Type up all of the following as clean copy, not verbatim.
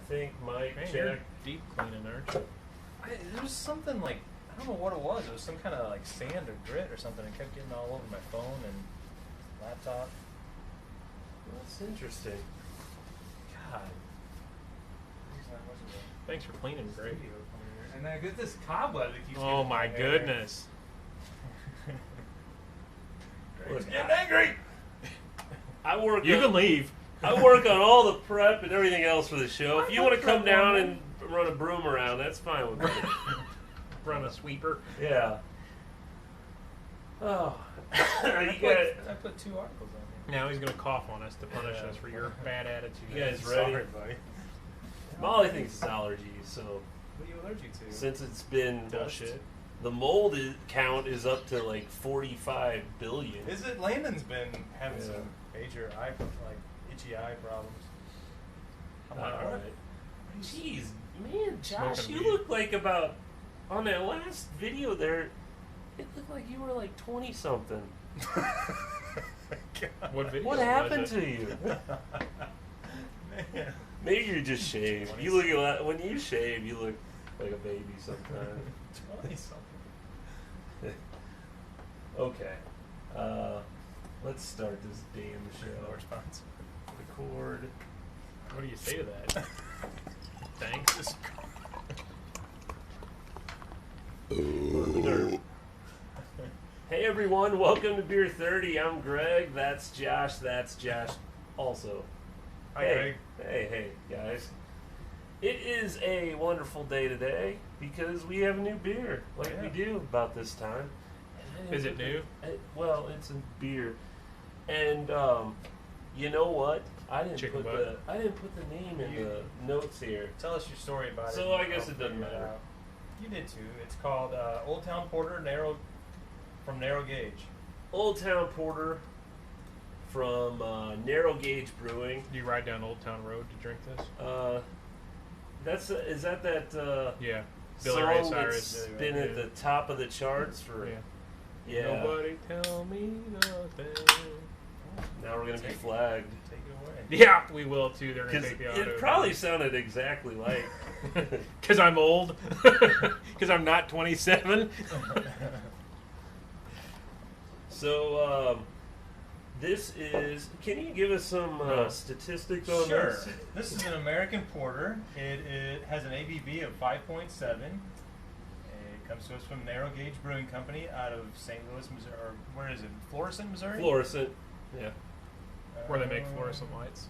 think, Mike. Man, check. you're deep cleaning, aren't you? There was something like, I don't know what it was. It was some kind of like sand or grit or something. It kept getting all over my phone and laptop. That's interesting. God. Thanks for cleaning, Greg. And I get this cobweb that keeps Oh my goodness. Greg's getting angry. You can leave. I work on all the prep and everything else for the show. If you want to come down and run a broom around, that's fine with me. Run a sweeper. Yeah. Oh. I put 2 articles on here. Now he's going to cough on us to punish us for your bad attitude. You guys ready? Sorry, buddy. Molly thinks it's allergies, so What are you allergic to? since it's been Bullshit. the mold count is up to like 45 billion. Is it? Landon's been having Yeah. some major itchy eye problems. I'm like, All what? right. Jeez, man, Josh, Smoking you weed. look like about on that last video there. It looked like you were like 20 something. What video What was happened it? to you? Man. Maybe you're just shaved. You look at when you shave, you look like a baby sometimes. 20 something. Okay, let's start this damn No show. response. Record. What do you say to that? Thanks. Hey everyone, welcome to Beer 30. I'm Greg. That's Josh. That's Josh also. Hi, hey, Greg. hey, guys. It is a wonderful day today because we have a new beer, like we do about this time. Is it new? Well, it's a beer, and you know what? I didn't Chicken put butt. the name in the notes here. Tell us your story about it. So I guess I'll it doesn't figure matter. out. You did too. It's called Old Town Porter from Narrow Gauge. Old Town Porter from Narrow Gauge Brewing. Do you ride down Old Town Road to drink this? Is that Yeah. Billy Ray song Cyrus. that's been at the top of the charts for yeah. Nobody tell me nothing. Now we're gonna be flagged Take it away. Yeah, we will too. They're gonna because take the auto. it probably sounded exactly like. Because I'm old. Because I'm not 27. So this is. Can you give us some statistics on Sure. this? This is an American porter. It has an ABV of 5.7. It comes to us from Narrow Gauge Brewing Company out of St. Louis, Missouri. Or where is it? Florissant, Missouri? Fluorescent. Yeah. Where they make fluorescent lights.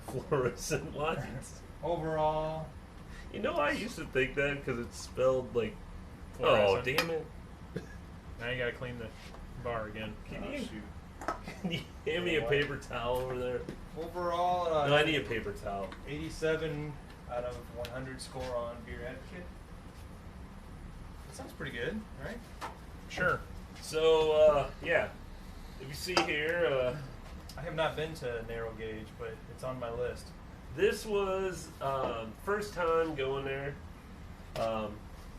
Fluorescent lights. Overall, You know, I used to think that because it's spelled like. Oh, Fluorescent. damn it. Now you gotta clean the bar again. Can oh, you, shoot. can you hand me a paper towel over there? Overall, No, I need a paper towel. 87 out of 100 score on Beer Advocate. That sounds pretty good, right? Sure. So, yeah. If you see here, I have not been to Narrow Gauge, but it's on my list. this was first time going there.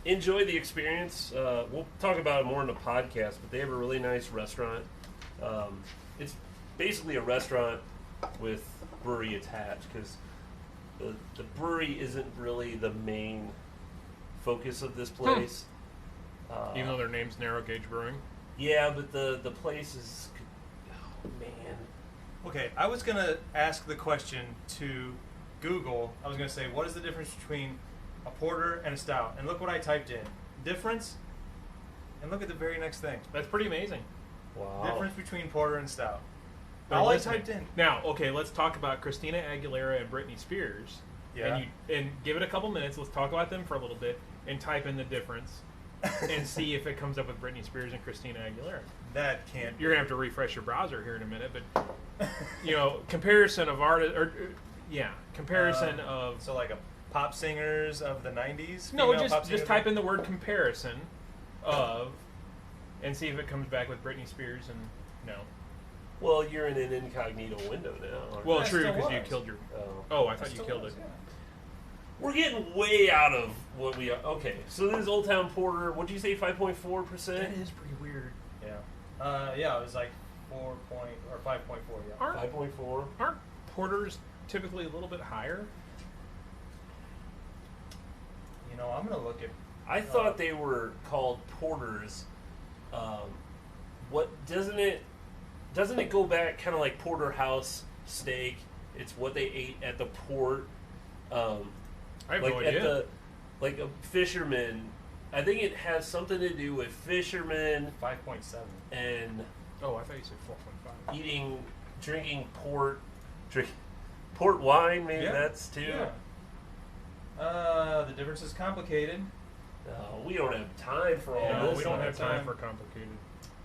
Enjoy the experience. We'll talk about it more in the podcast, but they have a really nice restaurant. It's basically a restaurant with brewery attached because the brewery isn't really the main focus of this place. Even though their name's Narrow Gauge Brewing. Yeah, but the place is. Oh man. Okay, I was going to ask the question to Google. I was going to say, what is the difference between a porter and a stout? And look what I typed in. Difference, and look at the very next thing. That's pretty amazing. Wow. Difference between porter and stout. They're All I listening. typed in. Now, okay, let's talk about Christina Aguilera and Britney Spears. Yeah. And give it a couple minutes. Let's talk about them for a little bit and type in the difference and see if it comes up with Britney Spears and Christina Aguilera. That can't. You're gonna have to refresh your browser here in a minute, but comparison of artists, comparison of. So like a pop singers of the 90s? No, female pop just singers? type in the word comparison of, and see if it comes back with Britney Spears and no. Well, you're in an incognito window now. aren't Well, you? I true, still because you was. killed your. Oh. Oh, I I thought you still killed was, it. yeah. We're getting way out of what we are. Okay, so this is Old Town Porter. What'd you say, 5.4%? That is pretty weird. Yeah. Yeah, it was like 5.4, yeah. Aren't 5.4. aren't porters typically a little bit higher? You know, I'm gonna look at. I thought they were called porters. What doesn't it go back kind of like porterhouse steak? It's what they ate at the port. I have like no at idea. like a fisherman. I think it has something to do with fishermen 5.7. and Oh, I thought you said 4.5. drinking port wine. Maybe Yeah. that's too. Yeah. The difference is complicated, No, we don't have time for all No, this. we don't have nonsense. time for complicated.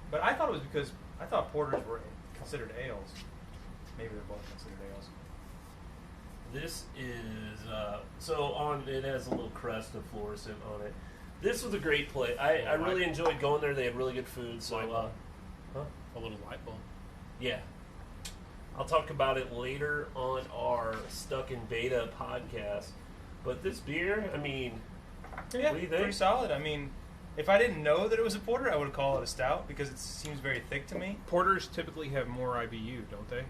but I thought it was because I thought porters were considered ales. Maybe they're both considered ales. This is it has a little crest of fluorescent on it. This was a great place. I really enjoyed going there. They had really good food. So, Light bulb. huh? A little light bulb. Yeah. I'll talk about it later on our Stuck in Beta podcast. But this beer, I mean, Yeah, what do you think? pretty solid. I mean, if I didn't know that it was a porter, I would call it a stout because it seems very thick to me. Porters typically have more IBU, don't they?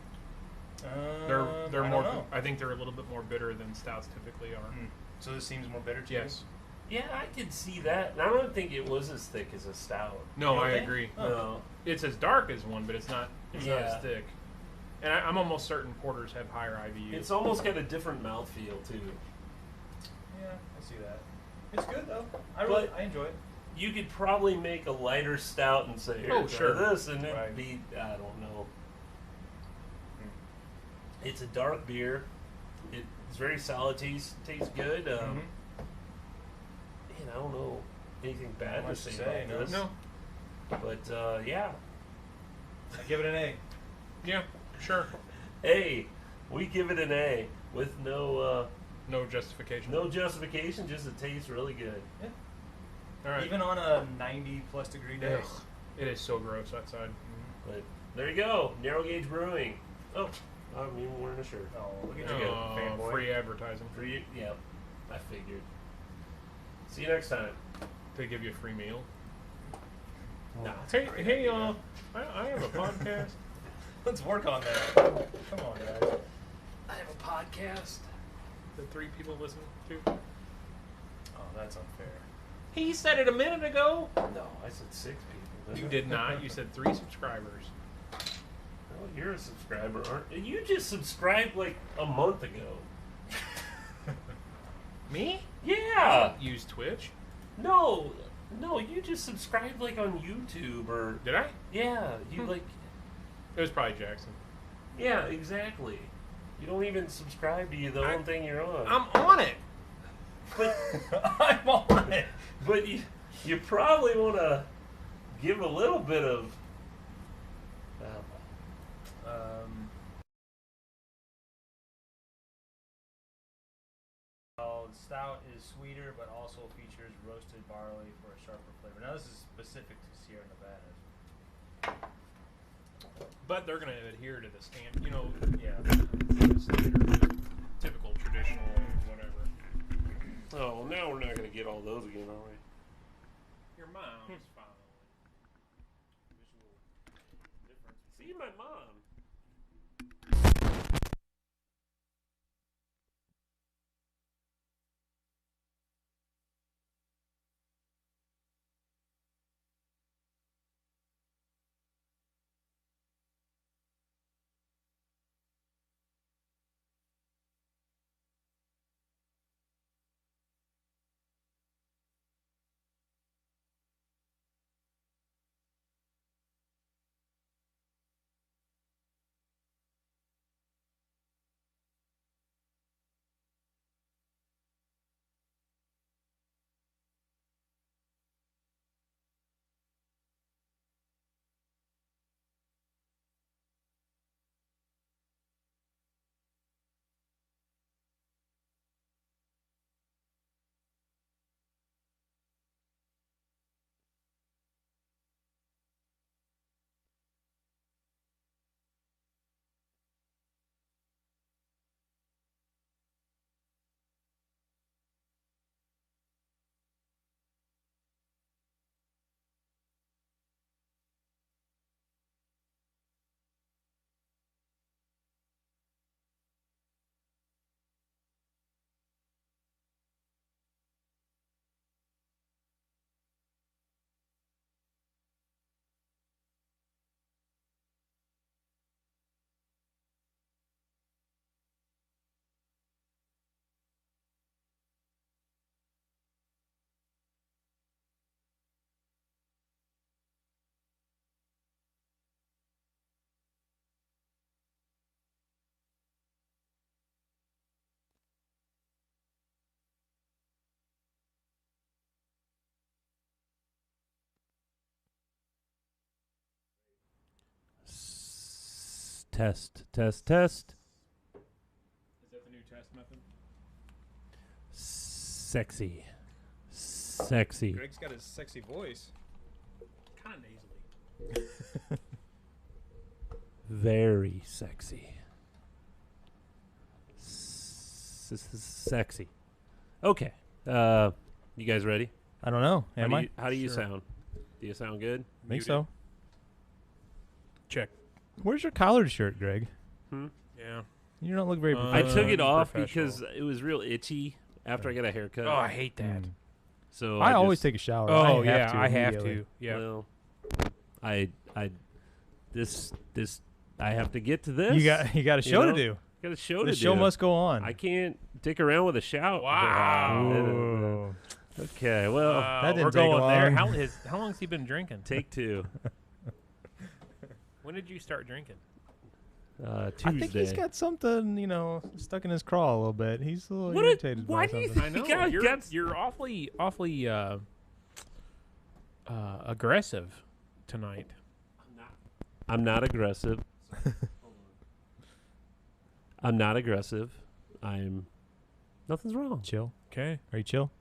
They're I more. don't know. I think they're a little bit more bitter than stouts typically are. So this seems more bitter to Yes. yeah, I could see that. And I don't think it was as thick as a stout. No, I Okay. agree. Oh. No. It's as dark as one, but it's not. It's not Yeah. as thick. And I'm almost certain porters have higher IBU. It's almost got a different mouthfeel, too. you. Yeah, I see that. It's good though. I enjoy it. You could probably make a lighter stout and say, "Here, Oh, try sure. this," and it'd Right. be, I don't know. It's a dark beer. It's very solid. Tastes good. Mhm. Man, I don't know anything bad to much say to say, about this. No. But yeah, I give it an A. Yeah. Sure. A. We give it an A with no No justification. justification. Just it tastes really good. Yeah. All right. Even on a 90+ degree day. Ugh, it is so gross outside. But there you go. Narrow Gauge Brewing. Oh, I'm even wearing a shirt. Oh, look at There you you go, go. fanboy. Free advertising. Free. Yep. I figured. See you next time. They give you a free meal. Nah. Hey, y'all. I have a podcast. Let's work on that. Come on, guys. I have a podcast. That 3 people listen to. Oh, that's unfair. He said it a minute ago. No, I said 6 people. You I? did not. You said 3 subscribers. Oh, you're a subscriber, aren't you? You just subscribed like a month ago. Me? Yeah. Use Twitch. No, you just subscribed like on YouTube or Did I? yeah. You like It was probably Jackson. yeah, exactly. You don't even subscribe to the own thing you're on. I'm on it. But I'm on it. but you probably want to give a little bit of. Stout is sweeter, but also features roasted barley for a sharper flavor. Now this is specific to Sierra Nevada. But they're going to adhere to the standard, Yeah. the standard, typical traditional whatever. Oh, well, now we're not going to get all those again, are we? Your mom's following. Visual difference. See, my mom. Test. Is that the new test method? Sexy. Greg's got his sexy voice. Kind of nasally. Very sexy. Sexy. Okay. You guys ready? I don't know. Am I? How do you Sure. sound? Do you sound good? I think so. Check. Where's your collared shirt, Greg? Yeah. You don't look very I took it off professional. because it was real itchy after I got a haircut. Oh, I hate that. So I always just, take a shower. Oh, I yeah, have to I have immediately. to. Yeah. Well, I have to get to this. You got a show know? to do. Got a show The to show do. must go on. I can't dick around with a shout. Wow. Ooh. Okay, well, That didn't we're take going there. long. How long's he been drinking? take two. When did you start drinking? Tuesday. I think he's got something, stuck in his craw a little bit. He's a little What irritated why by do you something. I know. God, You're awfully aggressive tonight. I'm not aggressive. I'm not aggressive. Nothing's wrong. Chill. Okay. Are you chill?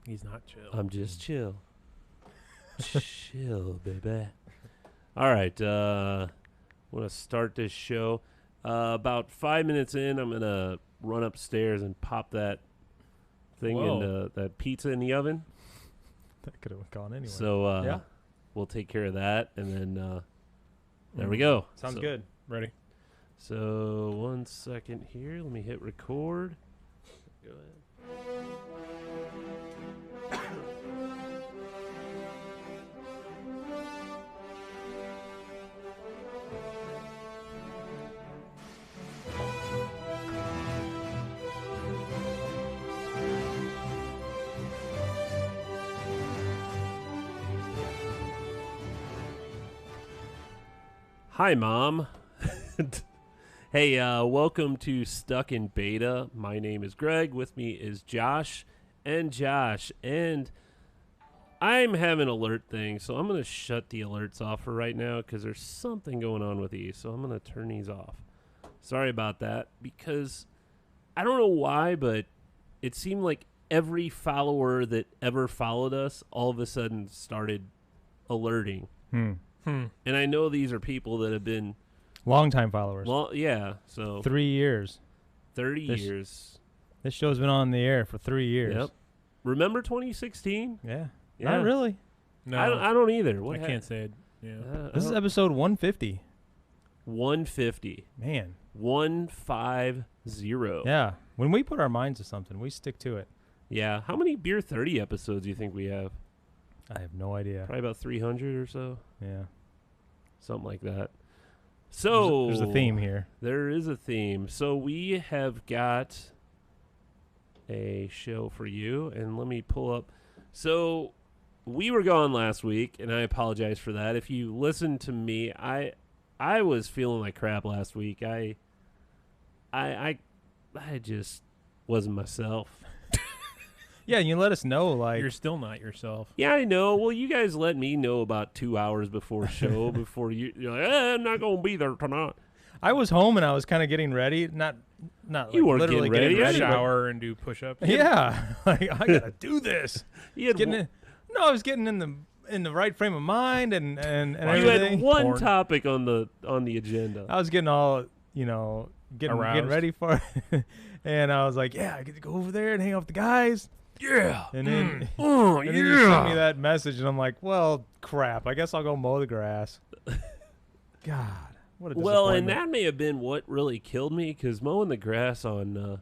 He's not chill. I'm just chill. Chill, baby. All right. Want to start this show. About 5 minutes in, I'm going to run upstairs and pop that thing Whoa. that pizza in the oven. That could have gone anyway. So Yeah. we'll take care of that. And then there we go. Sounds So- good. Ready? So 1 second here. Let me hit record. Go ahead. Hi, Mom. Hey, welcome to Stuck in Beta. My name is Greg. With me is Josh. And I'm having alert thing, so I'm going to shut the alerts off for right now because there's something going on with these, so I'm going to turn these off. Sorry about that, because I don't know why, but it seemed like every follower that ever followed us all of a sudden started alerting. And I know these are people that have been Long-time followers. yeah, so 3 years. 30 This- years. This show's been on the air for 3 years. Yep. Remember 2016? Yeah. Yeah. Not really. No, I don't either. What I can't say it. Yeah. This is episode 150. 150. Man. 150. Yeah. When we put our minds to something, we stick to it. Yeah. How many Beer 30 episodes do you think we have? I have no idea. Probably about 300 or so. Yeah. Something like that. So There's a theme here. There is a theme. So we have got a show for you, and let me pull up. So we were gone last week, and I apologize for that. If you listened to me, I was feeling like crap last week. I just wasn't myself. Yeah, and you let us know, like, You're still not yourself. Yeah, I know. Well, you guys let me know about 2 hours before show, before you're like, I'm not going to be there tonight. I was home and I was kind of getting ready. Not You like weren't literally getting ready. getting ready. Shower and do push-ups. but- Yeah. Like, I got to do this. You had, Getting I was getting in the right frame of mind and you everything. had one Porn. topic on the agenda. I was getting all, getting Aroused. ready for it. And I was like, yeah, I get to go over there and hang out with the guys. Yeah. And then, Oh, and then you sent me that message, and I'm like, well, crap. I guess I'll go mow the grass. God, what a Well, and disappointment. that may have been what really killed me, because mowing the grass on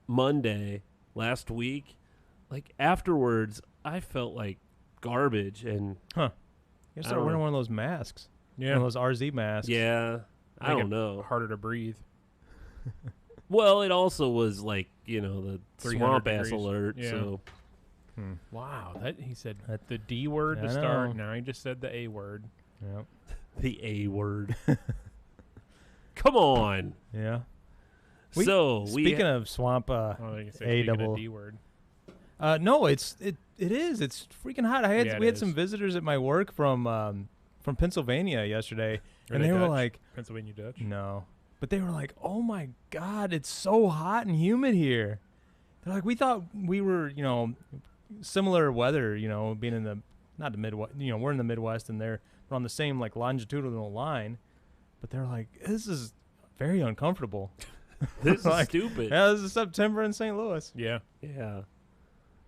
Monday last week, like afterwards, I felt like garbage. And You I start don't wearing know. one of those masks. Yeah. One of those RZ masks. yeah, I Make don't it know. Harder to breathe. Well, it also was like, the 300 swamp ass degrees. alert. Yeah. So Wow. He said That- the D word Yeah, to I start. know. Now he just said the A word. Yep. the A word. Come on. Yeah. Speaking of swamp, Oh, you can say A speaking of double. D word. no, it is. It's freaking hot. Yeah, it We had is. some visitors at my work from Pennsylvania yesterday, And they were Dutch? like, Pennsylvania Dutch. no. But they were like, oh my God, it's so hot and humid here. They're like, we thought we were, similar weather, being in not the Midwest, we're in the Midwest and we're on the same like longitudinal line. But they're like, this is very uncomfortable. This Like, is stupid. Yeah, this is September in St. Louis. Yeah. Yeah.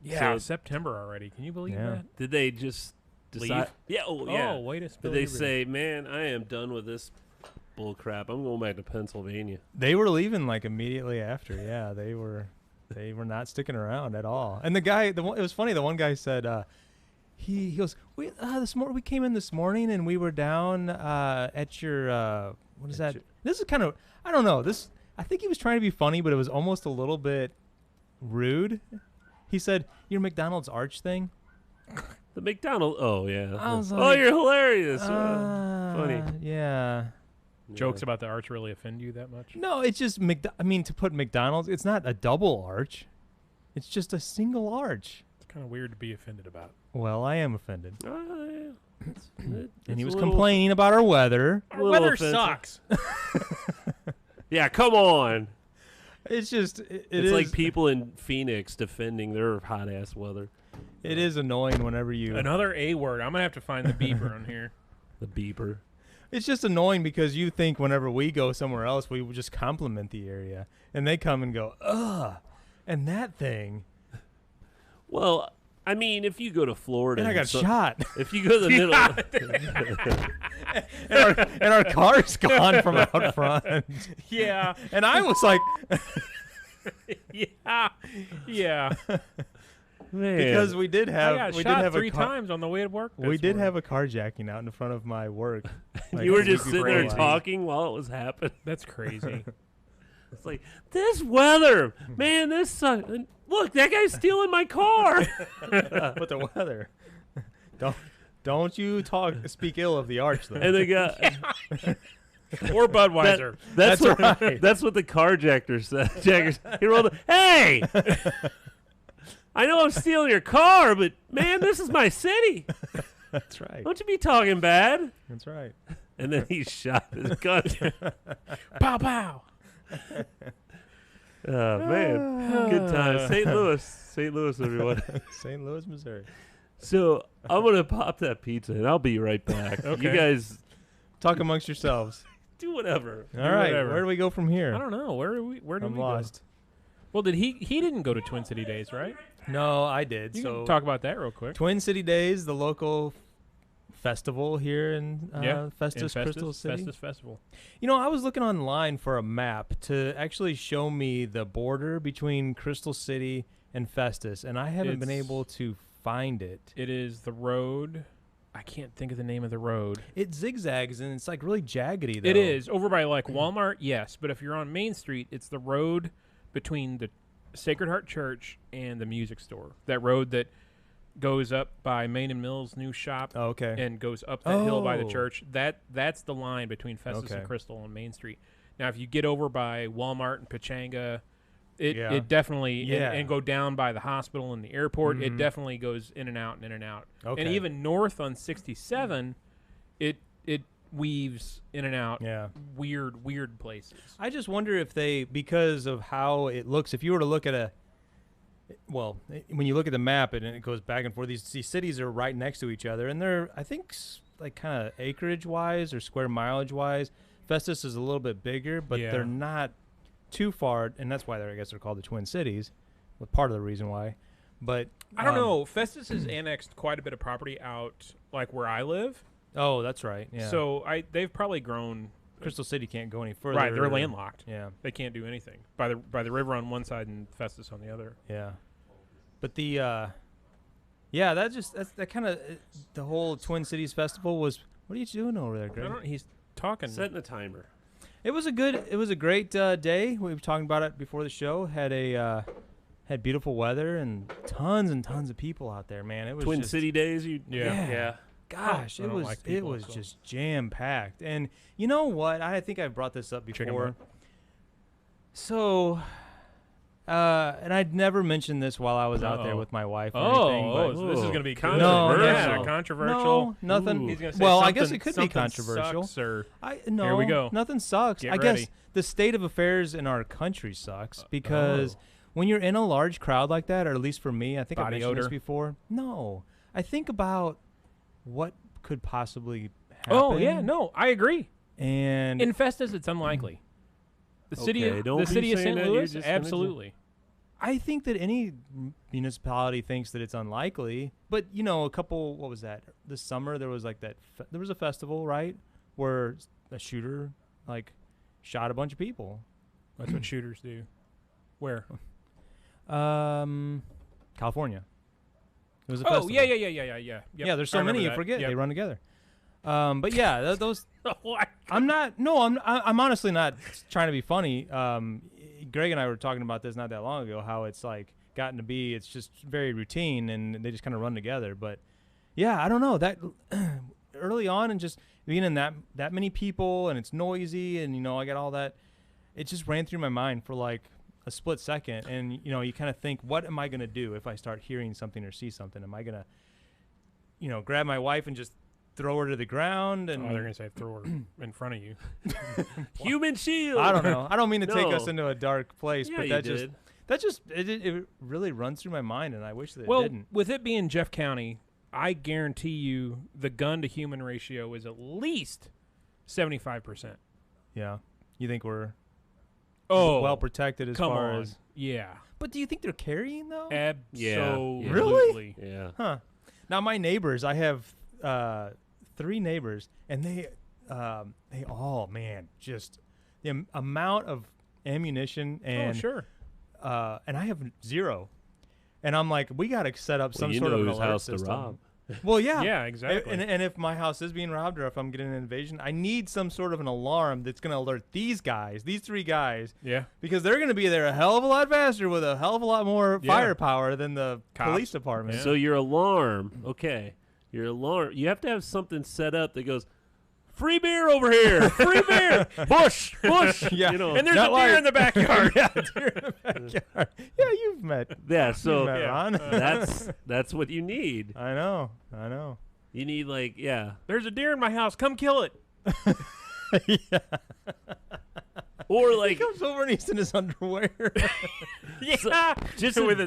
Yeah. So- September already. Can you believe Yeah. that? Did they just decide? Leave? Yeah. Oh, yeah. Oh, wait a Did spill. they say, man, I am done with this bull crap. I'm going back to Pennsylvania. They were leaving like immediately after. Yeah, they were not sticking around at all. And the guy, it was funny. The one guy said, he goes, we came in this morning and we were down at your what is that? This is kind of, I don't know. I think he was trying to be funny, but it was almost a little bit rude. He said, your McDonald's arch thing. The McDonald's. Oh, yeah. I was Oh, like, you're hilarious. Funny. Yeah. Jokes about the arch really offend you that much? No, it's just to put McDonald's, it's not a double arch. It's just a single arch. It's kind of weird to be offended about. Well, I am offended. Yeah. And he was complaining about our weather. Our Little weather offensive. sucks. Yeah, come on. It's just It's like people in Phoenix defending their hot ass weather. It is annoying whenever you. Another A word. I'm gonna have to find the beeper on here. The beeper. It's just annoying because you think whenever we go somewhere else, we would just compliment the area, and they come and go, ugh, and that thing. Well, I mean, if you go to Florida, And I got so- shot, If you go to the middle, and our car's gone from out front, Yeah. and I was like, Yeah. Yeah. man, because we did I have got we shot did have 3 a car, times on the way to work. we this did morning. have a carjacking out in front of my work. like, you were a just week sitting there before. talking while it was happening. That's crazy. It's like, this weather, man, this sucks. Look, that guy's stealing my car. But the weather. Don't you speak ill of the arch though. And they got Or Budweiser. that's what right. that's what the carjacker said. Jackers, he rolled. Hey, I know I'm stealing your car, but man, this is my city. That's right. Don't you be talking bad. That's right. And then he shot his gun. Pow pow. Oh man, good times. St. Louis, everyone. St. Louis, Missouri. So I'm gonna pop that pizza and I'll be right back. Okay. You guys Talk amongst yourselves. do whatever. All right, whatever. where do we go from here? I don't know. Where did I'm we lost. go? Well, did he didn't go to Twin City Days, right? No, I did. You so can talk about that real quick. Twin City Days, the local festival here in Festus, In Crystal City. Festus Festival. You know, I was looking online for a map to actually show me the border between Crystal City and Festus, and I haven't been It's- able to find it. It is the road. I can't think of the name of the road. It zigzags and it's like really jaggedy though. It is over by like Walmart, yes. But if you're on Main Street, it's the road between the Sacred Heart Church and the music store. That road that goes up by Main and Mill's new shop Oh, okay. and goes up that hill by the Oh. church. That's the line between Festus Okay. and Crystal on Main Street. Now, if you get over by Walmart and Pachanga, Yeah. it definitely Yeah. and go down by the hospital and the airport. It Mhm. definitely goes in and out and in and out. Okay. And even north on 67, it weaves in and out Yeah. weird places. I just wonder if they, because of how it looks, if you were to look at when you look at the map and it goes back and forth, these cities are right next to each other, and they're, I think, like kind of acreage wise or square mileage wise, Festus is a little bit bigger, but Yeah. they're not too far, and that's why I guess they're called the Twin Cities. Well, part of the reason why, but I don't know. Festus has annexed quite a bit of property out, like where I live. Oh, that's right. Yeah. So they've probably grown. Crystal City can't go any further. Right, they're landlocked. Yeah. They can't do anything by the river on one side and Festus on the other. Yeah, but that kind of the whole Twin Cities festival was. What are you doing over there, Greg? He's talking. Setting a timer. It was a great day. We were talking about it before the show. Had beautiful weather and tons of people out there. Man, it was Twin just, City Days. Yeah. Gosh, I it don't was like people, so. just jam packed. And you know what? I think I brought this up Chicken before. butt. So And I'd never mentioned this while I was out there with my wife or anything. But So this is going to be controversial. Yeah, controversial. No, nothing. He's gonna say Well, I guess it could be something controversial. Sucks or No, Here we go. Nothing sucks. Get I ready. guess the state of affairs in our country sucks because when you're in a large crowd like that, or at least for me, I think I've Body mentioned this odor. before. No, I think about what could possibly happen. Oh yeah, no, I agree. And In Festus, it's unlikely. The city, Okay, don't the be city of saying St. that, you're Louis, just gonna absolutely. I think that any municipality thinks that it's unlikely. But what was that? This summer there was like there was a festival, right, where a shooter shot a bunch of people. That's what shooters do. Where? California. It was a Oh festival. yeah. Yep. Yeah, there's I so many remember you that. forget. Yep. They run together. But yeah, those. What? I'm not. No, I'm honestly not trying to be funny. Greg and I were talking about this not that long ago. How it's gotten to be. It's just very routine, and they just kind of run together. But yeah, I don't know that early on, and just being in that many people, and it's noisy, and I got all that. It just ran through my mind for a split second, and you kind of think, what am I gonna do if I start hearing something or see something? Am I gonna, grab my wife and just throw her to the ground? And They're gonna say throw her in front of you. Human shield. I don't know. I don't mean to take No. us into a dark place, Yeah, but you that just did. it really runs through my mind, and I wish that it Well, didn't. with it being Jeff County, I guarantee you the gun to human ratio is at least 75%. Yeah, you think we're Oh, protected as come far on. as? Yeah. But do you think they're carrying though? Absolutely. Really? Yeah. Huh. Now my neighbors, I have 3 neighbors, and they all, man, just the amount of ammunition and sure. and I have 0. And I'm like, we got to set up some you sort know of an whose alert house system. to rob. Well, yeah. Yeah, exactly. And if my house is being robbed, or if I'm getting an invasion, I need some sort of an alarm that's going to alert these 3 guys, Yeah. because they're going to be there a hell of a lot faster with a hell of a lot more Yeah. firepower than the Cops. police department. Yeah. So your alarm, okay, you have to have something set up that goes, free beer over here, free beer, bush, Yeah. And there's Not a deer like- in the backyard. Yeah, deer in the backyard. Yeah, you've met. Yeah, so you've met yeah. Ron. that's what you need. I know. You need There's a deer in my house. Come kill it. Yeah. or He comes over and he's in his underwear. Yeah. just with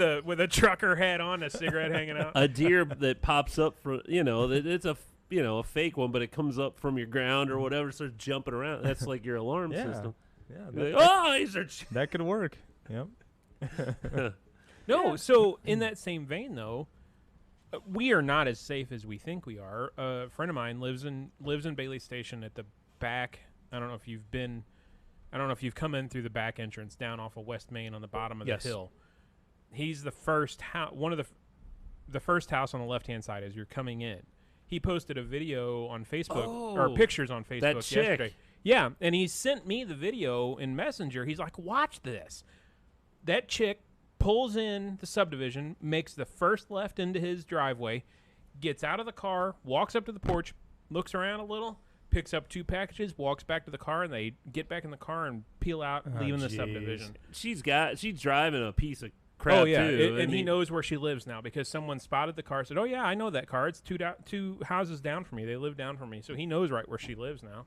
a trucker hat on, a cigarette hanging out. a deer that pops up from that it's a fake one, but it comes up from your ground or whatever, starts jumping around. That's like your alarm Yeah. system. Yeah, You're like, these are. that could work. Yep. No, so in that same vein, though, we are not as safe as we think we are. A friend of mine lives in Bailey Station at the back. I don't know if you've come in through the back entrance down off of West Main on the bottom of Yes. the hill. He's the first one of the first house on the left hand side as you're coming in. He posted a video on Facebook or Oh, pictures on Facebook that chick. yesterday. Yeah, and he sent me the video in Messenger. He's like, "Watch this." That chick pulls in the subdivision, makes the first left into his driveway, gets out of the car, walks up to the porch, looks around a little, picks up 2 packages, walks back to the car, and they get back in the car and peel out, leaving the jeez. subdivision. She's driving a piece of crap Oh yeah, too, and he knows where she lives now because someone spotted the car. Said, "Oh yeah, I know that car. It's 2 houses down from me. They live down from me." So he knows right where she lives now.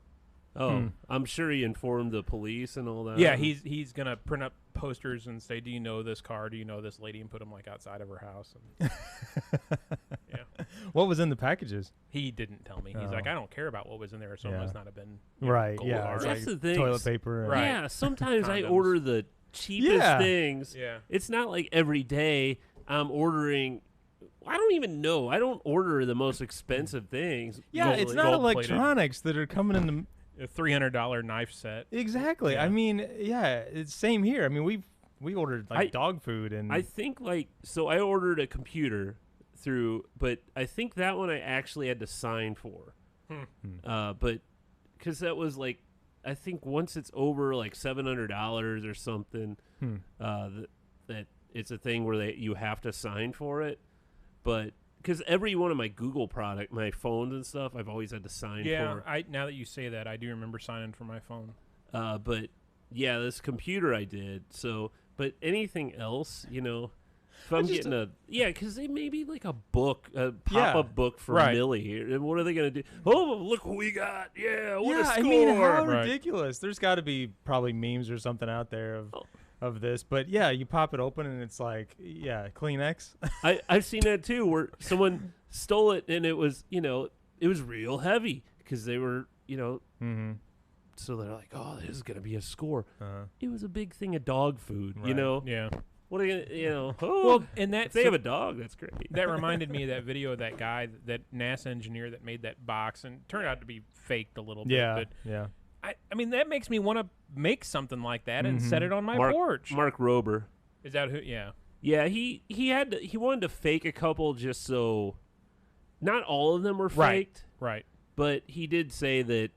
Oh, I'm sure he informed the police and all that. Yeah, he's gonna print up posters and say, "Do you know this car? Do you know this lady?" And put them outside of her house. And yeah, What was in the packages? he didn't tell me. He's like, "I don't care about what was in there, so Yeah. it must not have been Right. gold Yeah. hard." It's That's like the thing. toilet paper. And Right. Yeah, sometimes I Condoms. order the cheapest Yeah. things. Yeah. It's not like every day I'm ordering. I don't even know. I don't order the most expensive things. Yeah, Gold- it's not gold-plated. electronics that are coming in the. A $300 knife set. Exactly. Yeah. I mean, yeah, it's same here. I mean, we ordered I- dog food and I think so I ordered a computer through, but I think that one I actually had to sign for. But because that was I think once it's over $700 or something, that it's a thing where you have to sign for it. But because every one of my Google my phones and stuff, I've always had to sign Yeah, for. now that you say that, I do remember signing for my phone. But yeah, this computer I did. So, But anything else, if I'm getting because they may be like a book, a pop-up book for Millie. And what are they going to do? Oh, look what we got. Yeah, what a score. I mean, how ridiculous. There's got to be probably memes or something out there of this. But, yeah, you pop it open and it's like, Kleenex. I've seen that, too, where someone stole it and it was, it was real heavy because they were, so they're like, oh, this is going to be a score. It was a big thing of dog food, Yeah. What are you gonna, well, and that if they have a dog, that's great. That reminded me of that video of that guy, that NASA engineer that made that box, and turned out to be faked a little bit. But I mean, that makes me want to make something like that and set it on my porch. Mark Rober. Is that who? Yeah. Yeah, he wanted to fake a couple just so not all of them were faked. Right. But he did say that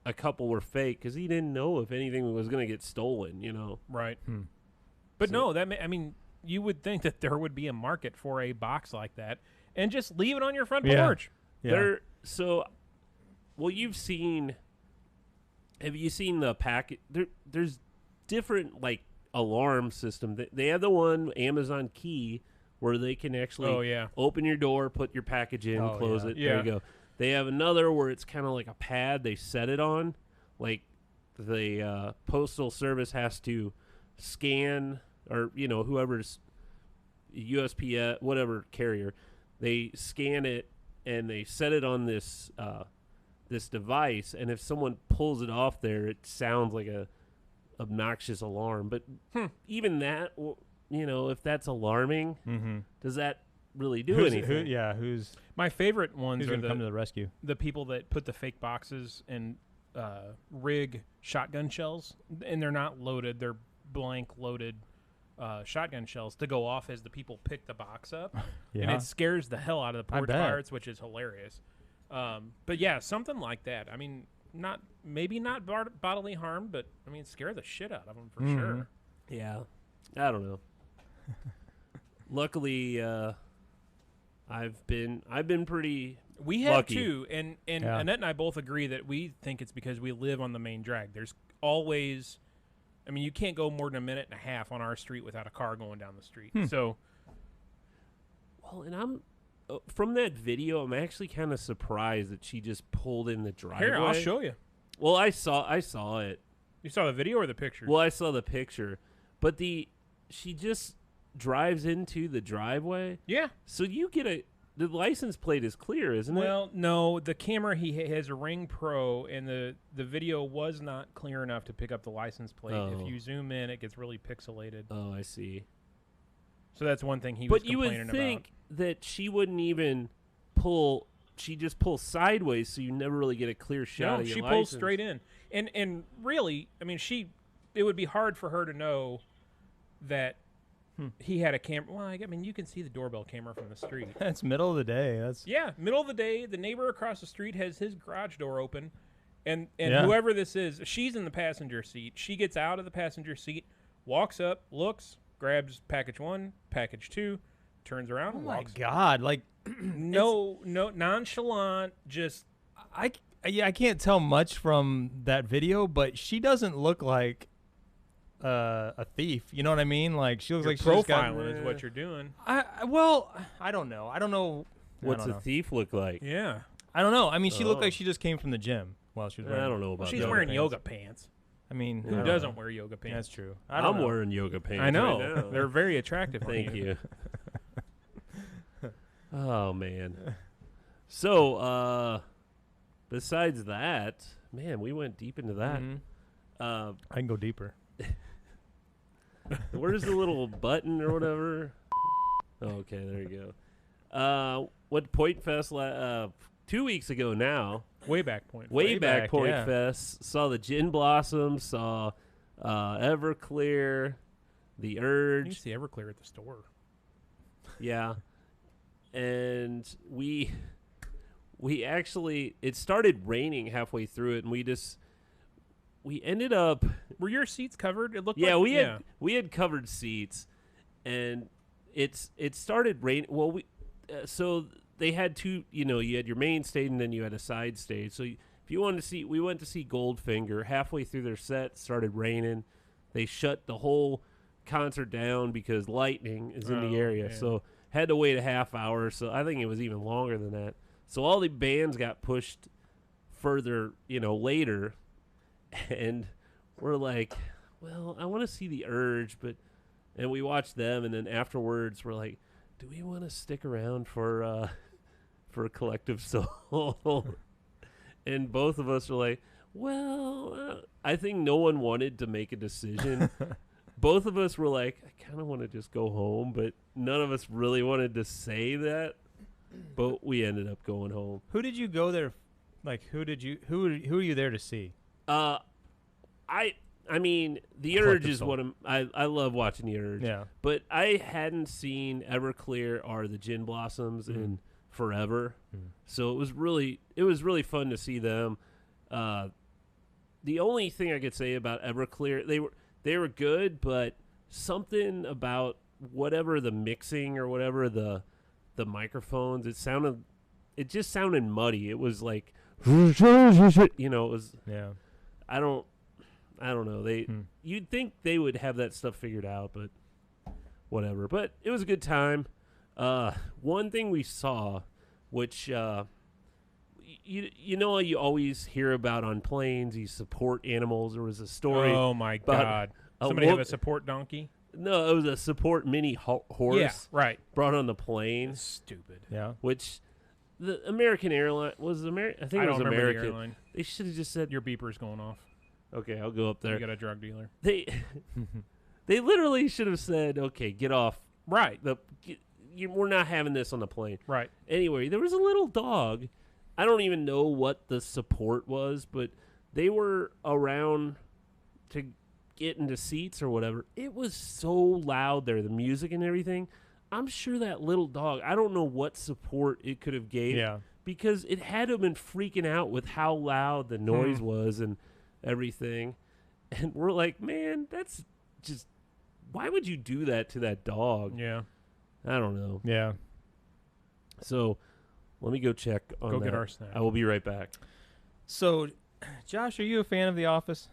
a couple were fake because he didn't know if anything was going to get stolen, Right. But no, you would think that there would be a market for a box like that, and just leave it on your front porch. Yeah. You've seen. Have you seen the packet? There's different alarm system. They have the one Amazon Key where they can actually open your door, put your package in, close it. There you go. They have another where it's kind of like a pad they set it on, like the postal service has to scan, or whoever's USPS, whatever carrier, they scan it and they set it on this this device, and if someone pulls it off there, it sounds like a obnoxious alarm. But even that, if that's alarming, does that really do anything? Who's my favorite ones are going to come to the rescue? The people that put the fake boxes and rig shotgun shells, and they're not loaded; they're blank loaded shotgun shells to go off as the people pick the box up, and it scares the hell out of the porch pirates, which is hilarious. But yeah, something like that. I mean, maybe not bodily harm, but I mean, scare the shit out of them for sure. Yeah, I don't know. Luckily, I've been pretty. We have lucky. too, and Annette and I both agree that we think it's because we live on the main drag. There's always. I mean, you can't go more than a minute and a half on our street without a car going down the street. So, well, and I'm from that video. I'm actually kind of surprised that she just pulled in the driveway. Here, I'll show you. Well, I saw it. You saw the video or the picture? Well, I saw the picture, but she just drives into the driveway. Yeah. So you get the license plate is clear, isn't it? Well, no, the camera, he has a Ring Pro, and the video was not clear enough to pick up the license plate. If you zoom in, it gets really pixelated. Oh, I see. So that's one thing he was complaining about. But you would think that she wouldn't even pull. She just pulls sideways, so you never really get a clear shot of your license. No, she pulls straight in. And really, I mean, it would be hard for her to know that he had a camera. Well, I mean, you can see the doorbell camera from the street. It's middle of the day. Middle of the day. The neighbor across the street has his garage door open, and whoever this is, she's in the passenger seat. She gets out of the passenger seat, walks up, looks, grabs package 1, package 2, turns around, and walks. Oh my God! Like no, nonchalant. Just I can't tell much from that video, but she doesn't look like a thief. You know what I mean? Like she looks like profiling is what you're doing. I don't know. I don't know. What's a thief look like? Yeah. I don't know. I mean, she looked like she just came from the gym while she was wearing. I don't know about. She's wearing yoga pants. I mean, who doesn't wear yoga pants? That's true. I'm wearing yoga pants. I know. Right now. They're very attractive. Thank you. Oh man. So, besides that, man, we went deep into that. I can go deeper. Where's the little button or whatever? Oh, okay, there you go. What Point Fest 2 weeks ago now? Way back Point. Way back Point Fest. Saw the Gin Blossom. Saw Everclear, the Urge. You see Everclear at the store. Yeah, and we actually, it started raining halfway through it, and we ended up. Were your seats covered? It looked. We had covered seats, and it started raining. Well, so they had two. You had your main stage, and then you had a side stage. So if you wanted to see, we went to see Goldfinger. Halfway through their set, started raining. They shut the whole concert down because lightning is in the Oh, area. yeah. So had to wait a half hour. So I think it was even longer than that. So all the bands got pushed further, later. And we're like, well, I want to see the Urge, and we watched them, and then afterwards we're like, do we want to stick around for Collective Soul? And both of us were like, well, I think no one wanted to make a decision. Both of us were like, I kind of want to just go home, but none of us really wanted to say that. But we ended up going home. Who did you go there? Like, who are you there to see? I mean, the Urge is what I love watching the Urge. Yeah. But I hadn't seen Everclear or the Gin Blossoms in forever. So it was really fun to see them. The only thing I could say about Everclear, they were good, but something about whatever the mixing or whatever the microphones, it just sounded muddy. It was like, it was. Yeah. I don't know. You'd think they would have that stuff figured out, but whatever. But it was a good time. One thing we saw, which you always hear about on planes, these support animals. There was a story. Oh my God! Somebody have a support donkey? No, it was a support mini horse. Yeah, right. Brought on the plane. Stupid. Yeah. Which the American airline was American. I think I it don't was remember the American. airline. They should have just said, Your beeper's going off. "Okay, I'll go up there." You got a drug dealer. They literally should have said, "Okay, get off." Right. We're not having this on the plane. Right. Anyway, there was a little dog. I don't even know what the support was, but they were around to get into seats or whatever. It was so loud there, the music and everything. I'm sure that little dog, I don't know what support it could have gave. Yeah. Because it had to have been freaking out with how loud the noise was and everything. And we're like, man, that's just, why would you do that to that dog? Yeah. I don't know. Yeah. So let me go check on Go that. get our snack. I will be right back. So, Josh, are you a fan of The Office?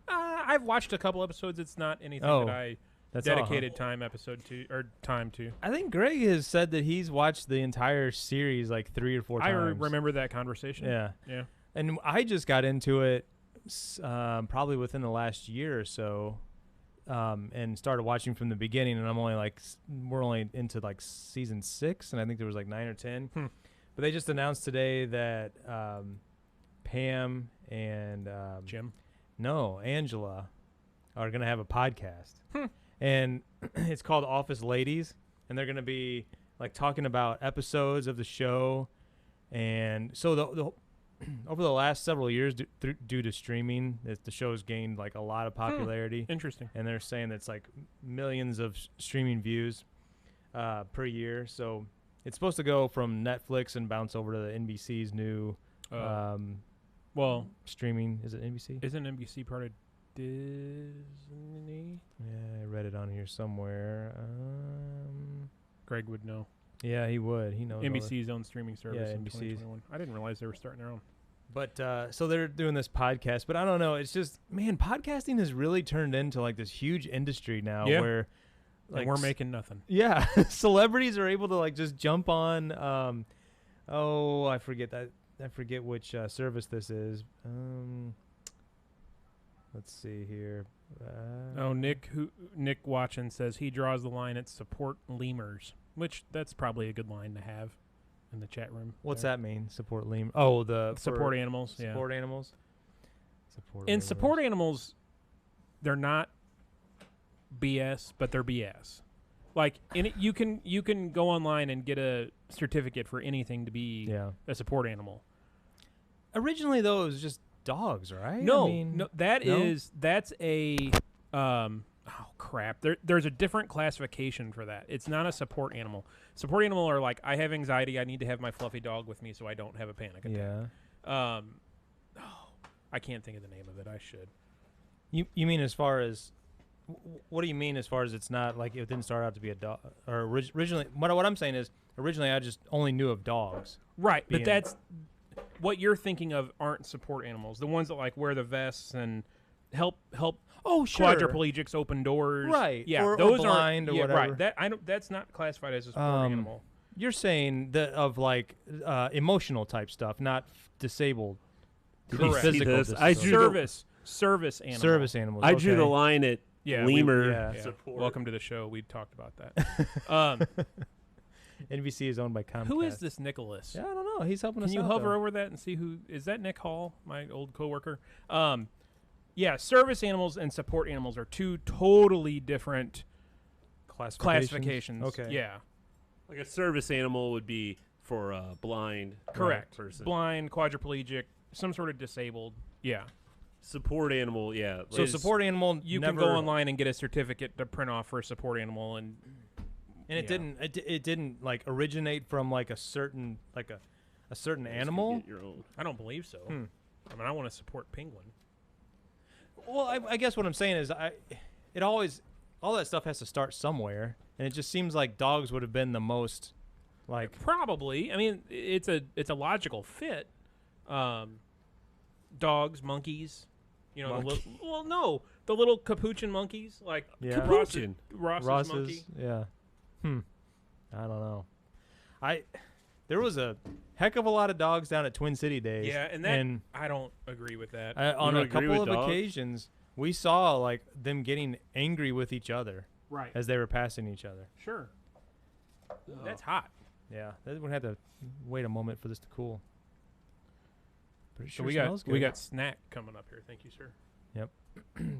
I've watched a couple episodes. It's not anything that I That's all, huh? dedicated time to. I think Greg has said that he's watched the entire series like 3 or 4 I times. remember that conversation. Yeah. Yeah. And I just got into it probably within the last year or so, and started watching from the beginning. And we're only into like season 6, and I think there was like 9 or 10. But they just announced today that Pam and Jim. No, Angela are going to have a podcast. And it's called Office Ladies, and they're going to be like talking about episodes of the show. And so the over the last several years due to streaming, the show's gained like a lot of popularity. Interesting. And they're saying it's like millions of streaming views per year. So it's supposed to go from Netflix and bounce over to the NBC's new well, streaming. Is it NBC? Isn't NBC part of Disney? Yeah, I read it on here somewhere. Greg would know. Yeah, he would. He knows. NBC's own streaming service Yeah, in NBC's. 2021. I didn't realize they were starting their own. But so they're doing this podcast, but I don't know. It's just, man, podcasting has really turned into like this huge industry now where Like we're making nothing. Yeah, celebrities are able to like just jump on. I forget that. I forget which service this is. Let's see here. Nick Watchin says he draws the line at support lemurs, which that's probably a good line to have in the chat room. What's there. that mean? Support lemur. Oh, the Support animals. Support animals. And support animals, they're not BS, but they're BS. Like you can go online and get a certificate for anything to be a support animal. Originally, though, it was just dogs, right? No, that's a oh crap. There's a different classification for that. It's not a support animal. Support animal are like, I have anxiety, I need to have my fluffy dog with me so I don't have a panic attack. Yeah. I can't think of the name of it. I should. You mean as far as what do you mean as far as it's not like it didn't start out to be a dog or originally? What I'm saying is originally I just only knew of dogs. Right, but that's what you're thinking of aren't support animals. The ones that like wear the vests and help Oh, sure. quadriplegics open doors. Right. Yeah, Or those blind are or yeah, whatever. Right. That's not classified as a sport animal. You're saying emotional type stuff, not disabled. Correct. Physical This? I disability. drew Service animal. Service animals. I drew the okay. line at Yeah, lemur Yeah. support. Welcome to the show. We talked about that. NBC is owned by Comcast. Who is this Nicholas? Yeah, I don't know. He's helping us Can you out, hover though. over that and see who is that? Nick Hall, my old coworker. Yeah, service animals and support animals are two totally different classifications. Okay. Yeah. Like a service animal would be for a blind Correct. person. Blind, quadriplegic, some sort of disabled. Yeah. Support animal, yeah. So support animal, You never, can go online and get a certificate to print off for a support animal, and and it didn't like originate from like a certain a certain Get animal. your own. I don't believe so. I mean, I want to support penguin. Well, I guess what I'm saying is all that stuff has to start somewhere, and it just seems like dogs would have been the most like Probably. I mean, it's a logical fit. Dogs, monkeys. You know, the little capuchin monkeys, like Yeah. Capuchin. Ross's monkey. Yeah. I don't know. There was a heck of a lot of dogs down at Twin City Days. Yeah, and I don't agree with that. On don't a agree couple with of dogs? occasions, we saw like them getting angry with each other Right. as they were passing each other. Sure. That's hot. Yeah, they would have to wait a moment for this to cool. Pretty So sure we smells got good. snack coming up here. Thank you, sir.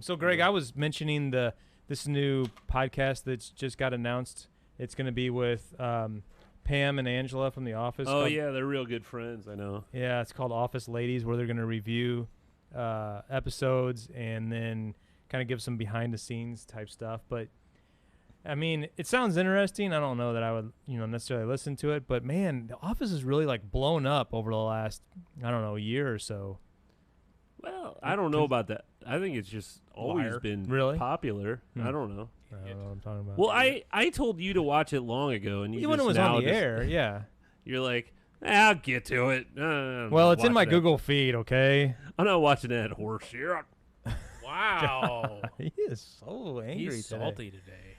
So Greg, I was mentioning this new podcast that's just got announced. It's going to be with Pam and Angela from The Office. Oh, called- yeah, they're real good friends, I know. Yeah, it's called Office Ladies, where they're going to review episodes and then kind of give some behind the scenes type stuff. But I mean, it sounds interesting. I don't know that I would, necessarily listen to it, but man, The Office is really like blown up over the last, I don't know, year or so. Well, I don't know about that. I think it's just always Liar. been Really? popular. I don't know. I don't know what I'm talking about. Well, I told you to watch it long ago, and you when it just was now on the just- air, yeah. You're like, I'll get to it. Well, it's in my Google feed, okay? I'm not watching that horse shit. Wow. He is so angry He's today. salty today.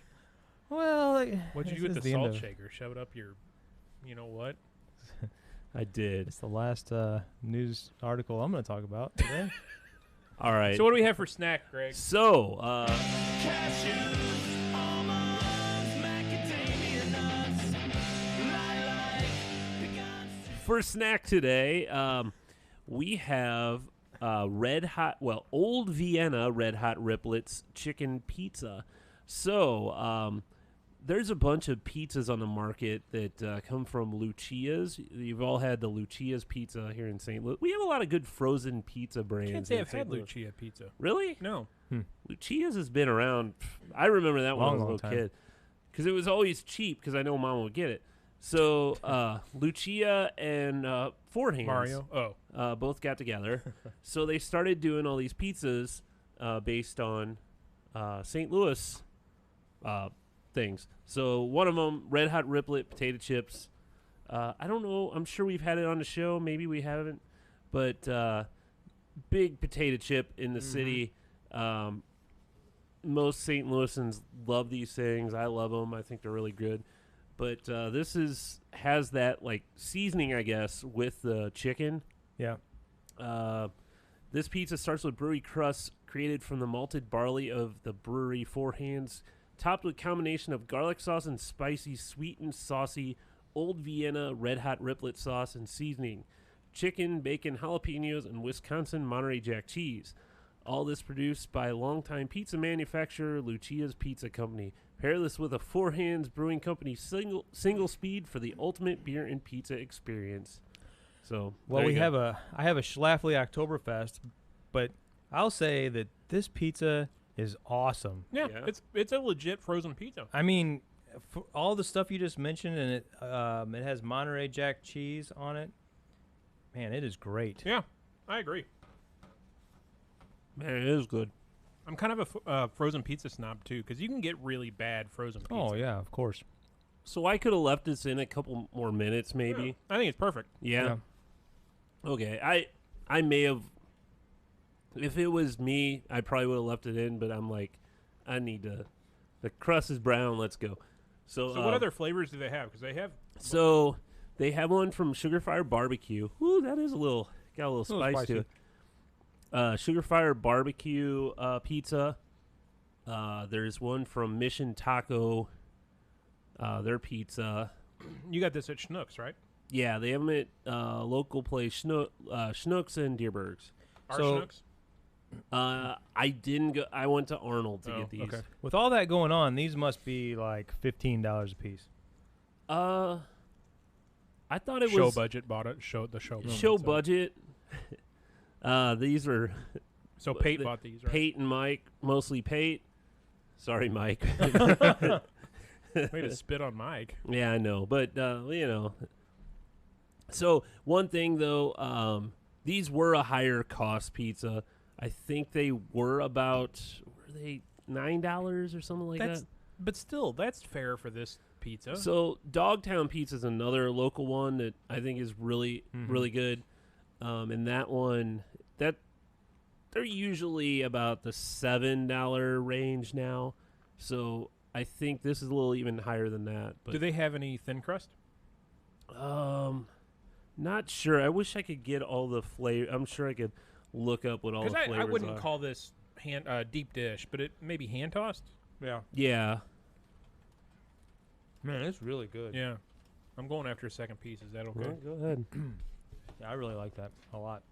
Well, What'd you do this with is the end salt of- shaker? Shove it up your, you know what? I did. It's the last news article I'm going to talk about today. All right. So what do we have for snack, Greg? So, for snack today, we have Old Vienna Red Hot Riplets chicken pizza. So, there's a bunch of pizzas on the market that come from Lucia's. You've all had the Lucia's pizza here in St. Louis. We have a lot of good frozen pizza brands. Can't say in I've St. had Louis. Lucia pizza. Really? No. Lucia's has been around. I remember that when I was a Long little time. kid because it was always cheap because I know Mom would get it. So Lucia and Four Hands Mario. Oh. both got together. So they started doing all these pizzas based on St. Louis things. So one of them, Red Hot Riplet potato chips. I don't know. I'm sure we've had it on the show. Maybe we haven't. But big potato chip in the city. Most St. Louisans love these things. I love them. I think they're really good. But this has that like seasoning, I guess, with the chicken. Yeah. This pizza starts with brewery crust created from the malted barley of the brewery Four Hands, topped with a combination of garlic sauce and spicy, sweet and saucy Old Vienna Red Hot Riplet sauce and seasoning, chicken, bacon, jalapenos, and Wisconsin Monterey Jack cheese. All this produced by longtime pizza manufacturer Lucia's Pizza Company. Pair this with a Four Hands Brewing Company single speed for the ultimate beer and pizza experience. So, Well, there you I go. have a Schlafly Oktoberfest, but I'll say that this pizza is awesome. Yeah, Yeah. it's a legit frozen pizza. I mean, for all the stuff you just mentioned, and it has Monterey Jack cheese on it. Man, it is great. Yeah, I agree. Man, it is good. I'm kind of a frozen pizza snob too, because you can get really bad frozen pizza. Oh yeah, of course. So I could have left this in a couple more minutes, maybe. Yeah, I think it's perfect. Yeah. Okay. I may have If it was me, I probably would have left it in, but I'm like, I need to. The crust is brown. Let's go. So what other flavors do they have? Because they have. So they have one from Sugar Fire Barbecue. Ooh, that is got a little spice spicy. to it. Sugar Fire Barbecue pizza. There's one from Mission Taco. Their pizza. You got this at Schnucks, right? Yeah, they have them at local place Schnucks and Deerbergs. Our So- Schnucks? I didn't go. I went to Arnold to Oh, get these. okay. With all that going on, these must be like $15 a piece. I thought it Show was budget bought it. Show show so. budget. These were So Pate bought these, right? Pate and Mike, mostly Pate. Sorry, Mike. Way to spit on Mike. Yeah, I know, but you know. So one thing though, these were a higher cost pizza. I think they were about $9 or something like that. But still, that's fair for this pizza. So Dogtown Pizza is another local one that I think is really Mm-hmm. really good. And that one they're usually about the $7 range now. So I think this is a little even higher than that. But do they have any thin crust? not sure. I wish I could get all the flavor. I'm sure I could look up what all the Because flavors I wouldn't are. call this deep dish, but it may be hand tossed. Yeah. Yeah. Man, it's really good. Yeah. I'm going after a second piece. Is that okay? Well, go ahead. Yeah, I really like that a lot.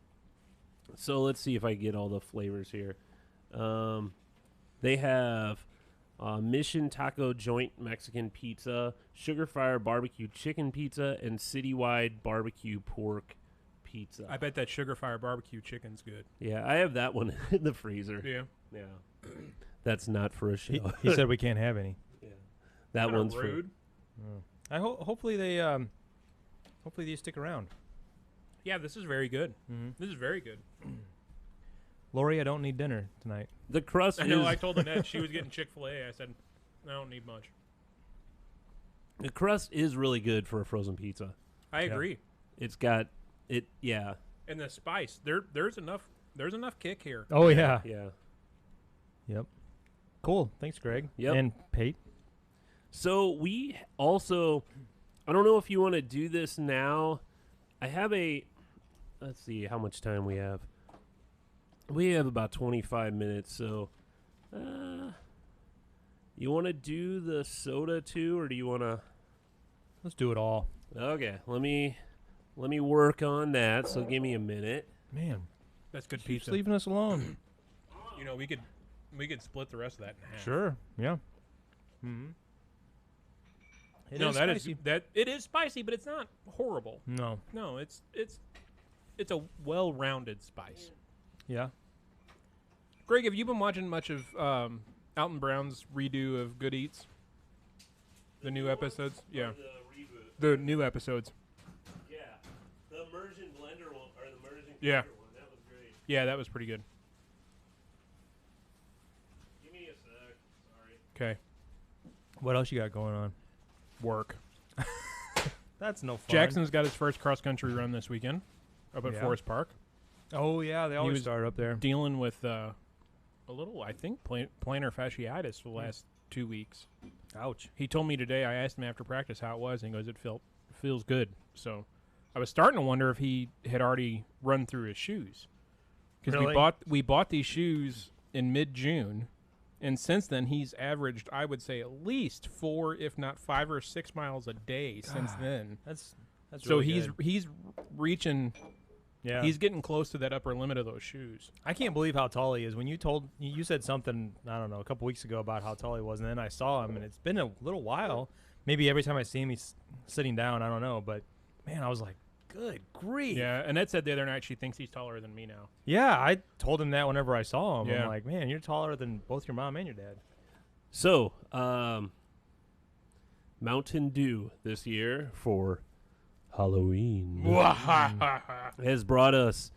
So let's see if I get all the flavors here. They have Mission Taco Joint Mexican Pizza, Sugar Fire Barbecue Chicken Pizza, and Citywide Barbecue Pork Pizza. I bet that Sugar Fire barbecue chicken's good. Yeah, I have that one in the freezer. Yeah. Yeah. That's not for a show. He said we can't have any. Yeah. That Kinda one's rude. I hopefully they stick around. Yeah, this is very good. Mm-hmm. This is very good. Lori, I don't need dinner tonight. for the crust. I know. is, I told Annette she was getting Chick-fil-A. I said, I don't need much. the crust is really good for a frozen pizza. I Yeah. agree. It's got it. Yeah. And the spice, there's enough kick here. Oh yeah. Yeah. Yep. Cool. Thanks, Greg. Yep. And Pate. So we also, I don't know if you want to do this now. I have let's see how much time we have. We have about 25 minutes. So, you want to do the soda too, or do you want to? Let's do it all. Okay, let me work on that. So give me a minute. Man, That's good keeps pizza. leaving us alone. You know, we could split the rest of that in half. Sure. Yeah. Mm-hmm. No, it is spicy, but it's not horrible. No. No, it's a well-rounded spice. Yeah. Greg, have you been watching much of Alton Brown's redo of Good Eats? The new episodes? Yeah. The reboot. The new episodes. Yeah. The immersion blender one, or the immersion Yeah. blender one. That was great. Yeah, that was pretty good. Give me a sec. Sorry. Okay. What else you got going on? Work. That's no fun. Jackson's got his first cross-country run this weekend up at Yeah. Forest Park. Oh yeah, they always was start up there. Dealing with a little, I think, plantar fasciitis for the last 2 weeks. Ouch. He told me today, I asked him after practice how it was, and he goes, it feels good. So I was starting to wonder if he had already run through his shoes. Because Really? we bought these shoes in mid-June, and since then he's averaged, I would say, at least 4, if not 5 or 6 miles a day since then. That's So really he's good. he's reaching, Yeah. he's getting close to that upper limit of those shoes. I can't believe how tall he is. When you said something, I don't know, a couple weeks ago about how tall he was, and then I saw him, and it's been a little while. Maybe every time I see him, he's sitting down. I don't know, but man, I was like, good grief. Yeah, Annette said the other night she thinks he's taller than me now. Yeah, I told him that whenever I saw him. Yeah. I'm like, man, you're taller than both your mom and your dad. So, Mountain Dew this year for Halloween has brought us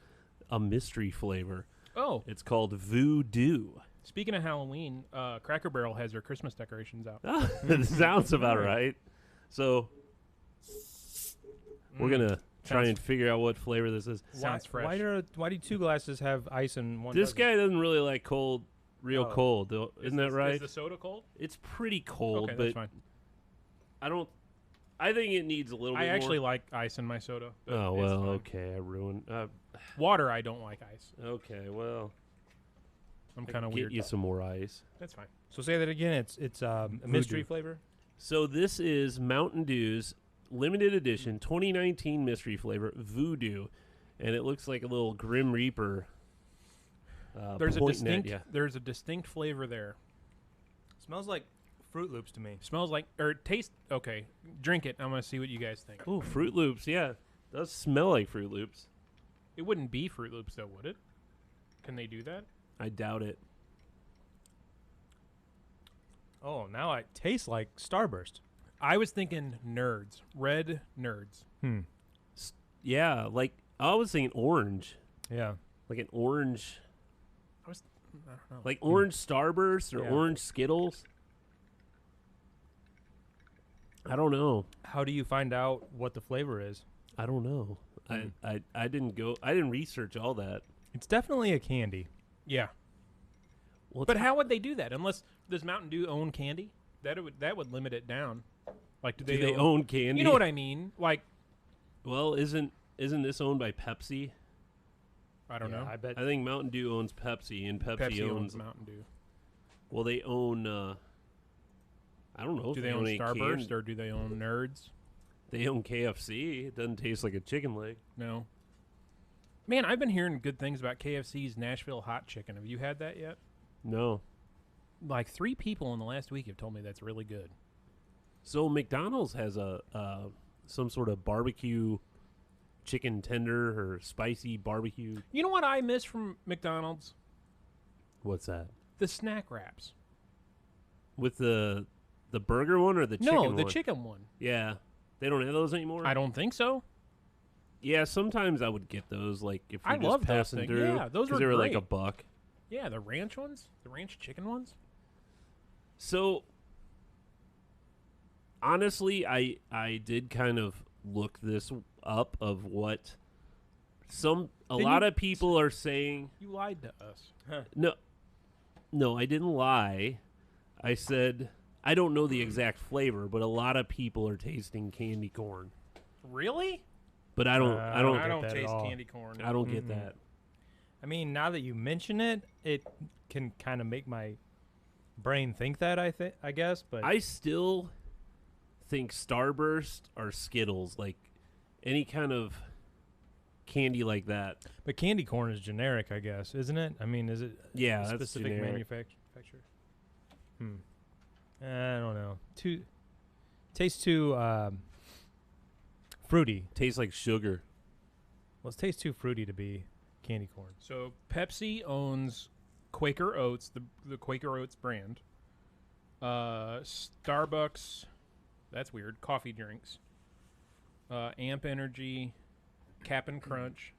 a mystery flavor. Oh, It's called Voodoo. speaking of Halloween, Cracker Barrel has their Christmas decorations out. That sounds about right. So, we're going to try and figure out what flavor this is. Sounds fresh. Why do 2 glasses have ice and one? This doesn't? guy doesn't really like cold, real Oh. cold. Though. Isn't that right? Is the soda cold? It's pretty cold, Okay, but that's fine. I think it needs a little bit I more. actually like ice in my soda. but Oh, it's well, fine. okay. I ruined. Water, I don't like ice. Okay, well. I'm I kind of can get weird. you some more ice. That's fine. So say that again. It's a mystery flavor. So this is Mountain Dew's limited edition 2019 mystery flavor, Voodoo. And it looks like a little Grim Reaper. There's a pointing at distinct. ya. There's a distinct flavor there. Smells like Fruit Loops to me. Smells like or taste. Okay, drink it. I'm gonna see what you guys think. Oh, Fruit Loops, yeah. Does smell like Fruit Loops. It wouldn't be Fruit Loops though, would it? Can they do that? I doubt it. Oh, now it tastes like Starburst. I was thinking nerds, red nerds. Yeah, like I was thinking orange. Yeah. Like an orange, I don't know. like orange Starburst or Yeah. orange Skittles. I don't know. How do you find out what the flavor is? I don't know. I didn't research all that. It's definitely a candy. Yeah, Well, but how would they do that? Unless does Mountain Dew own candy? That would limit it down. Like, do do they they own candy? You know what I mean? Like, Well, isn't this owned by Pepsi? I don't know. I bet. I think Mountain Dew owns Pepsi, and Pepsi, owns. Mountain Dew. Well, they own. I don't know. Do if they own any Starburst candy. or do they own Nerds? They own KFC. It doesn't taste like a chicken leg. No. Man, I've been hearing good things about KFC's Nashville hot chicken. Have you had that yet? No. Like 3 people in the last week have told me that's really good. So McDonald's has a some sort of barbecue chicken tender or spicy barbecue. You know what I miss from McDonald's? What's that? The snack wraps. With the burger one or the chicken one? No, the chicken one. Yeah. They don't have those anymore? I don't think so. Yeah, sometimes I would get those, like, if you're I just loved those passing things. through. Yeah, those 'cause were they were like great. $1. Yeah, the ranch ones, the ranch chicken ones. So, honestly, I did kind of look this up of what a Didn't lot you- of people are saying. You lied to us. No, I didn't lie. I said I don't know the exact flavor, but a lot of people are tasting candy corn. Really? But I don't. I I don't. get I don't that at taste all. candy corn. I don't get that. I mean, now that you mention it, it can kind of make my brain think that. I guess, but I still think Starburst or Skittles, like any kind of candy like that. but candy corn is generic, I guess, isn't it? I mean, is it Yeah, a that's specific generic. manufacturer? I don't know. Tastes too fruity. Tastes like sugar. Well, it tastes too fruity to be candy corn. So Pepsi owns Quaker Oats, the Quaker Oats brand. Starbucks, that's weird. Coffee drinks. Amp Energy, Cap'n Crunch,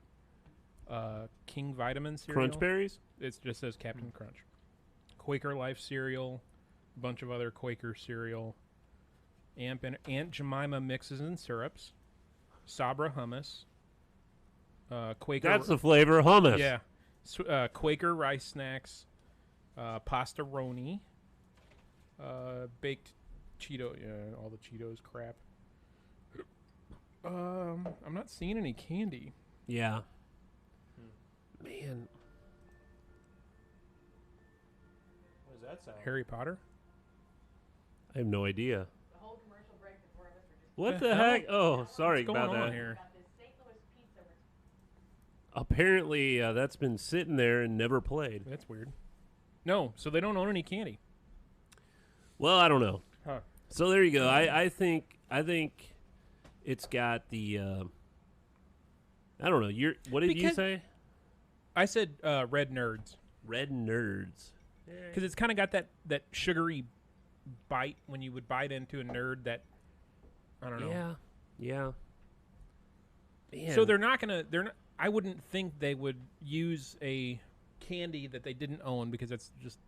King Vitamin cereal. Crunch berries. It just says Captain Crunch. Quaker Life cereal, a bunch of other Quaker cereal. Aunt Jemima mixes and syrups. Sabra hummus. Quaker. That's the flavor of hummus. Yeah. Quaker rice snacks. Pastaroni. Baked Cheeto. Yeah, all the Cheetos crap. I'm not seeing any candy. Yeah. Man, What does that sound? Harry Potter? I have no idea. The whole commercial break before of us were just What The the hell? heck? Oh, sorry What's going about on that. here? about this St. Louis pizza. Apparently, that's been sitting there and never played. That's weird. No, so they don't own any candy. Well, I don't know. Huh. So there you go. I think it's got the. I don't know. What did you Because- say? I said red nerds Red nerds. because it's kind of got that sugary bite when you would bite into a nerd. That I don't know. Yeah. Yeah. Man. So they're not gonna. They're not. I wouldn't think they would use a candy that they didn't own because that's just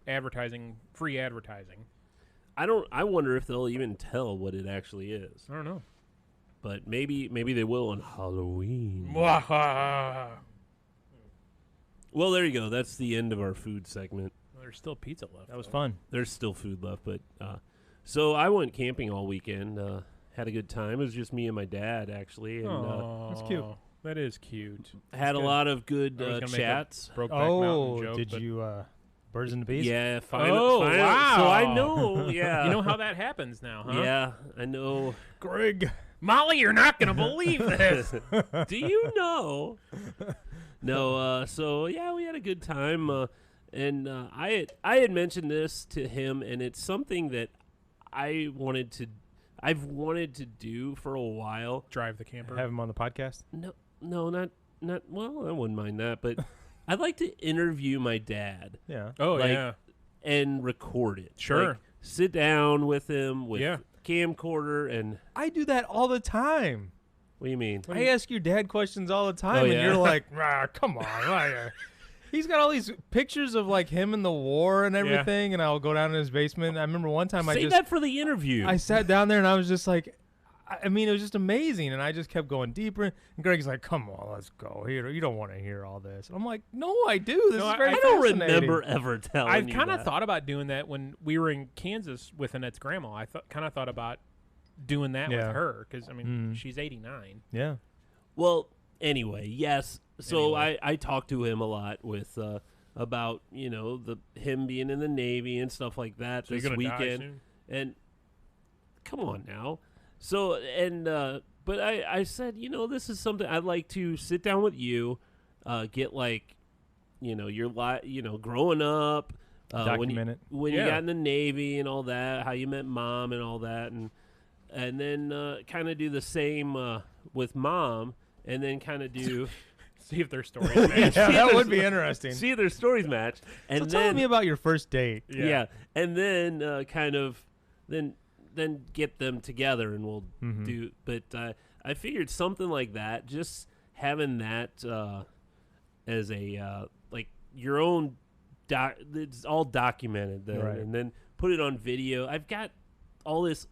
advertising, free advertising. I wonder if they'll even tell what it actually is. I don't know. but maybe they will on Halloween. Well, there you go. That's the end of our food segment. There's still pizza left. That was fun. There's still food left, but so I went camping all weekend. Had a good time. It was just me and my dad actually, and That's cute. That is cute. had a good. lot of good I was gonna make a chats. Brokeback Mountain joke, did but you Birds and the Bees? Yeah, Oh, wow. So I know. Yeah, You know how that happens now, huh? Yeah, I know. Greg. Molly, you're not gonna believe this. Do you know? No. So yeah, we had a good time, and I had mentioned this to him, and it's something that I've wanted to do for a while. Drive the camper. Have him on the podcast? No, not. Well, I wouldn't mind that, but I'd like to interview my dad. Yeah. Oh like, yeah. and record it. Sure. Like, sit down with him with Yeah. camcorder and. I do that all the time. What do you mean? I ask your dad questions all the time, Oh, and yeah? you're like, come on. He's got all these pictures of like him in the war and everything, and I'll go down in his basement. I remember one time Save that for the interview. I sat down there and I was just like, I mean, it was just amazing, and I just kept going deeper. And Greg's like, "Come on, let's go here. You don't want to hear all this." And I'm like, "No, I do. This is very I don't fascinating." remember ever telling I've you kind of that. thought about doing that when we were in Kansas with Annette's grandma. I kind of thought about doing that with Yeah. her because I mean Mm. she's 89. Yeah. Well, anyway, yes. So Anyway. I talked to him a lot with about him being in the Navy and stuff like that So this you're gonna die weekend. soon? And come on now. So and but I said, this is something I'd like to sit down with you, get like, your growing up, Document it. when you Yeah. got in the Navy and all that, how you met mom and all that, and then kind of do the same with mom, and then kind of do See if their stories match. Yeah, that there's- would be interesting. see if their stories match, and So then tell me about your first date. yeah. And then kind of then get them together, and we'll Mhm. do. But I figured something like that, just having that as a like your own it's all documented then, Right. and then put it on video. I've got all this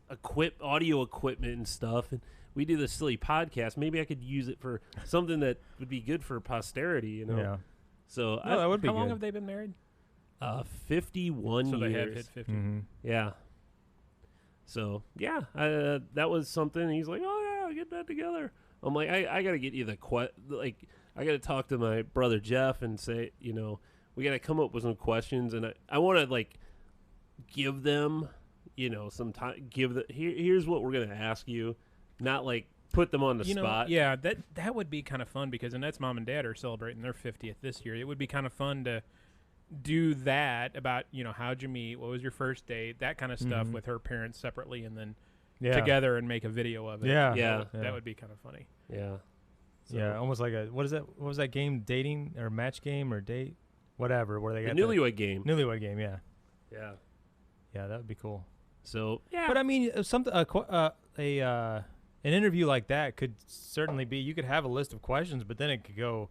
audio equipment and stuff, and we do this silly podcast. Maybe I could use it for something that would be good for posterity, Yeah. So No, that would be How long good. have they been married? 51 So years. they have hit 50. Mhm. Yeah. So yeah, that was something. He's like, "Oh yeah, get that together." I'm like, I gotta get you I gotta talk to my brother Jeff and say, we gotta come up with some questions, and I want to like give them, some time. Here's what we're gonna ask you, not like put them on the spot. Yeah, that would be kind of fun because Annette's mom and dad are celebrating their 50th this year. It would be kind of fun to do that about, how'd you meet? What was your first date? That kind of stuff Mhm. with her parents separately and then Yeah. together and make a video of it. Yeah. Yeah. That would be kind of funny. Yeah. So, Yeah, almost like what was that game? Dating or match game or date? Whatever, where they the got newlywed game. newlywed game, yeah. Yeah. Yeah, that would be cool. So yeah. But I mean, an interview like that could certainly be. You could have a list of questions, but then it could go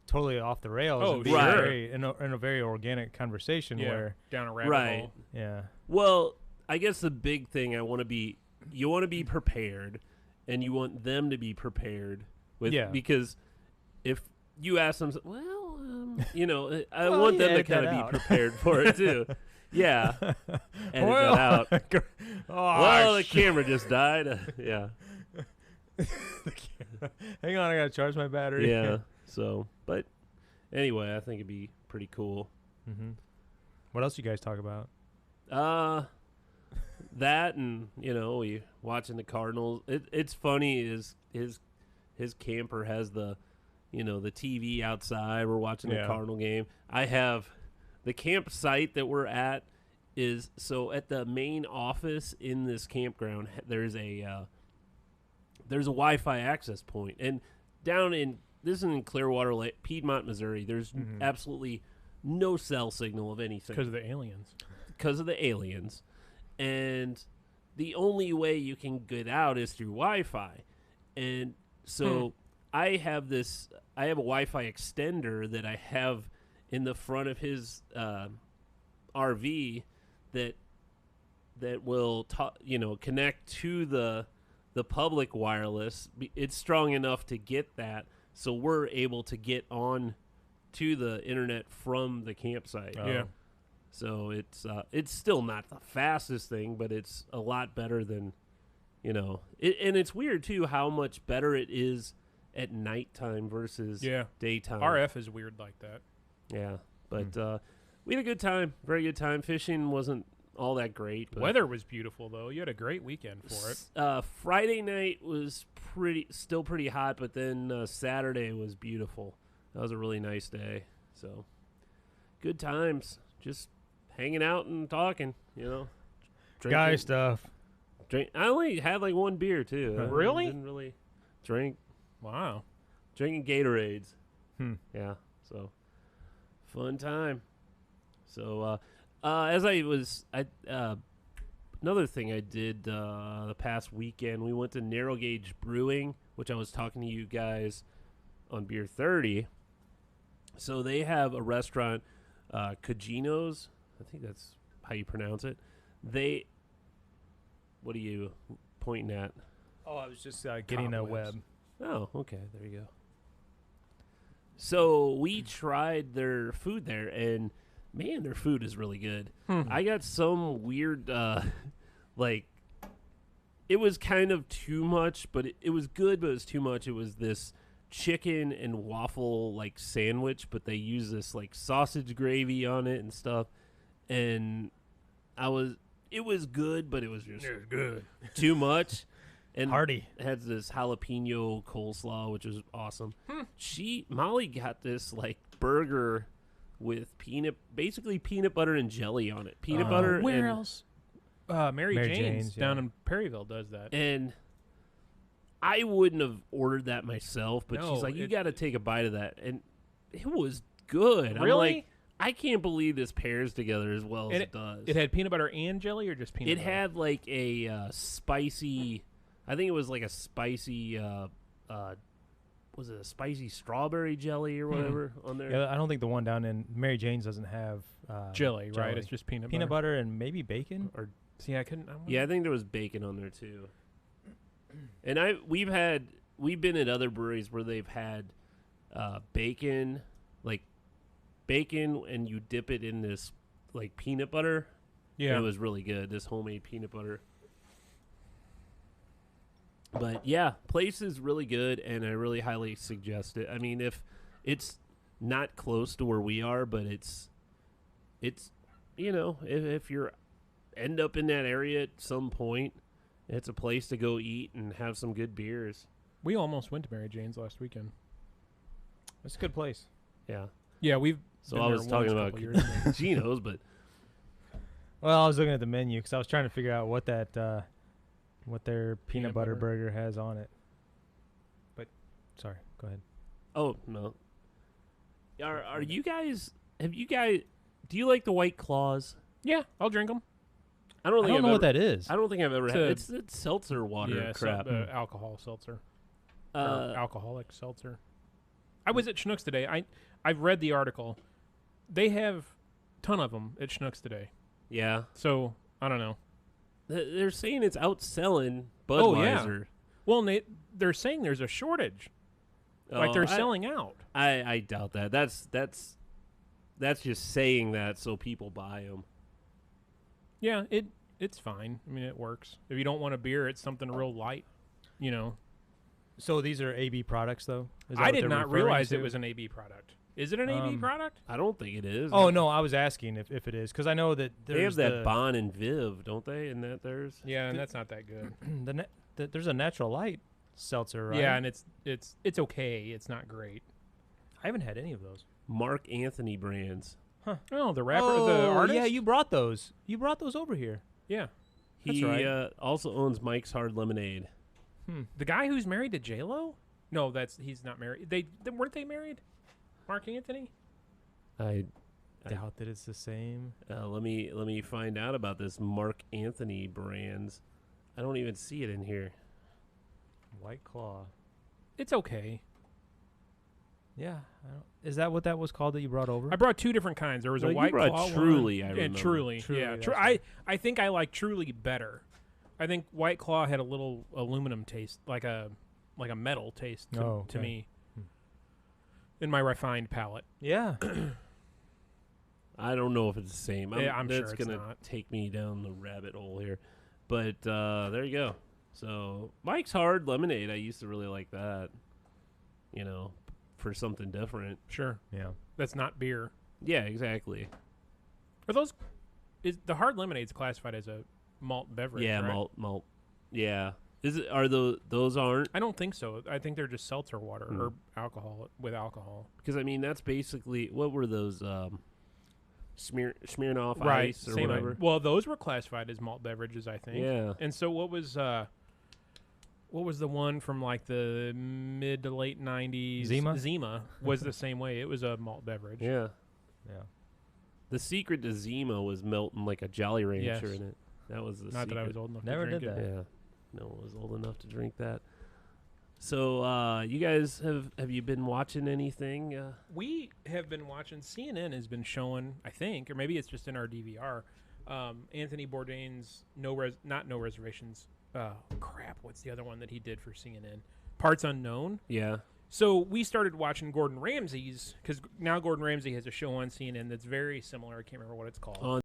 totally off the rails. Oh, and be sure. very, in a very organic conversation Yeah. where, Down a rabbit Right. hole. yeah, Well, I guess the big thing you want to be prepared, and you want them to be prepared with, Yeah. because if you ask them, I Well, want yeah, them to edit that kind of out. be prepared for it too. Yeah. Edit Well, that out. oh, Well, the camera just died. Yeah. hang on, I gotta charge my battery. Yeah. So, but anyway, I think it'd be pretty cool. Mm-hmm. What else you guys talk about? That and we watching the Cardinals. It's funny is his camper has the the TV outside. We're watching the Yeah. Cardinal game. I have the campsite that we're at is so at the main office in this campground. There's a Wi-Fi access point, and down in this is in Clearwater Lake, Piedmont, Missouri. There's Mhm. absolutely no cell signal of anything Because of the aliens. because of the aliens, and the only way you can get out is through Wi-Fi. And so I have a Wi-Fi extender that I have in the front of his RV that will connect to the the public wireless, it's strong enough to get that, so we're able to get on to the internet from the campsite. Yeah. So it's still not the fastest thing, but it's a lot better than, and it's weird too how much better it is at nighttime versus daytime. RF is weird like that. Yeah, but we had a good time, very good time. Fishing wasn't all that great. But Weather was beautiful though. You had a great weekend for it. Friday night was still pretty hot, but then Saturday was beautiful. That was a really nice day. So good times, just hanging out and talking. Drinking. Guy stuff. I only had like one beer too. I Really? didn't really drink. Wow. Drinking Gatorades. Yeah. So fun time. So as another thing I did the past weekend, we went to Narrow Gauge Brewing, which I was talking to you guys on Beer 30. So they have a restaurant, Cugino's. I think that's how you pronounce it. What are you pointing at? Oh, I was just getting a web. Oh, okay. There you go. So we tried their food there, and man, their food is really good. I got some weird, it was kind of too much, but it was good, but it was too much. It was this chicken and waffle sandwich, but they use this sausage gravy on it and stuff. And it was good, but it was just good. too much. And Hearty. it had this jalapeno coleslaw, which was awesome. Molly got this burger with basically peanut butter and jelly on it. Peanut butter. Where and, else? Mary Jane's down in Perryville does that. And I wouldn't have ordered that myself, but No, she's like, you got to take a bite of that. And it was good. Really? I'm like, I can't believe this pairs together as well as it does. It had peanut butter and jelly, or just peanut butter? It had a spicy, I think it was a spicy, was it a spicy strawberry jelly or whatever on there? Yeah, I don't think the one down in Mary Jane's doesn't have jelly, right? It's just peanut butter and maybe bacon. Or see, I couldn't. Yeah, I think there was bacon on there too. And we've been at other breweries where they've had bacon, and you dip it in this peanut butter. Yeah, and it was really good. This homemade peanut butter. But yeah, place is really good, and I really highly suggest it. I mean, if it's not close to where we are, but it's if you're end up in that area at some point, it's a place to go eat and have some good beers. we almost went to Mary Jane's last weekend. It's a good place. Yeah. Yeah, we've. So been I there was talking once a about couple years ago. Geno's, but Well, I was looking at the menu because I was trying to figure out what their peanut butter butter. burger has on it. But sorry, go ahead. oh no. Are you guys? Do you like the White Claws? Yeah, I'll drink them. I don't I think don't know what that is. I don't think I've ever It's had. a- It's seltzer water Yeah, crap. alcohol seltzer. Or Uh, alcoholic seltzer. I was at Schnucks today. I've read the article. They have a ton of them at Schnucks today. yeah. So I don't know. They're saying it's outselling Oh, yeah. Budweiser. Well, and they're saying there's a shortage. Like they're selling out. I doubt that. That's just saying that so people buy them. Yeah, it's fine. I mean, it works. If you don't want a beer, it's something real light. So these are AB products, though? Is that I what did they're not referring realize to? it was an AB product. Is it an AB product? I don't think it is. Oh, no, I was asking if it is, because I know that They have there's that Bon and Viv, don't they? Isn't that theirs? Yeah, and that's not that good. there's a natural light seltzer, right? Yeah, and it's okay. It's not great. I haven't had any of those. Mark Anthony brands. Oh, the rapper, the artist. yeah, you brought those. You brought those over here. Yeah. He That's right. also owns Mike's Hard Lemonade. The guy who's married to J Lo? No, he's not married. They weren't they married? Mark Anthony? I Doubt that it's the same. let me find out about this Mark Anthony brands. I don't even see it in here. White Claw. It's okay. Yeah. Is that what that was called that you brought over? I brought two different kinds. There was No, a you White brought Claw Truly, one. I Yeah, remember. Truly. Truly, Yeah, that's I right. think I like Truly better. I think White Claw had a little aluminum taste, like a metal taste to me, in my refined palate. Yeah. I don't know if it's the same. I'm sure that's it's gonna not. take me down the rabbit hole here, but there you go. So Mike's Hard Lemonade, I used to really like that. You know, for something different. Sure. Yeah. That's not beer. Yeah, exactly. Are those? Is the hard lemonade's classified as a malt beverage? Yeah, right? malt. Yeah. Is it? Are those aren't? I don't think so. I think they're just seltzer water or alcohol with alcohol. Because I mean, that's basically what were those Smirnoff Right. Ice or Same whatever. Well, those were classified as malt beverages, I think. Yeah. And so what was the one from like the mid to late 90s? Zima was the same way. It was a malt beverage. Yeah. Yeah. The secret to Zima was melting like a Jolly Rancher Yes. in it. That was the Not secret. that I was old enough Never to drink did it. that. Yeah. No one was old enough to drink that. So, you guys have you been watching anything? We have been watching, CNN has been showing, I think, or maybe it's just in our DVR, Anthony Bourdain's No Reservations. Crap, what's the other one that he did for CNN? Parts Unknown. Yeah. So we started watching Gordon Ramsay's, because now Gordon Ramsay has a show on CNN that's very similar. I can't remember what it's called.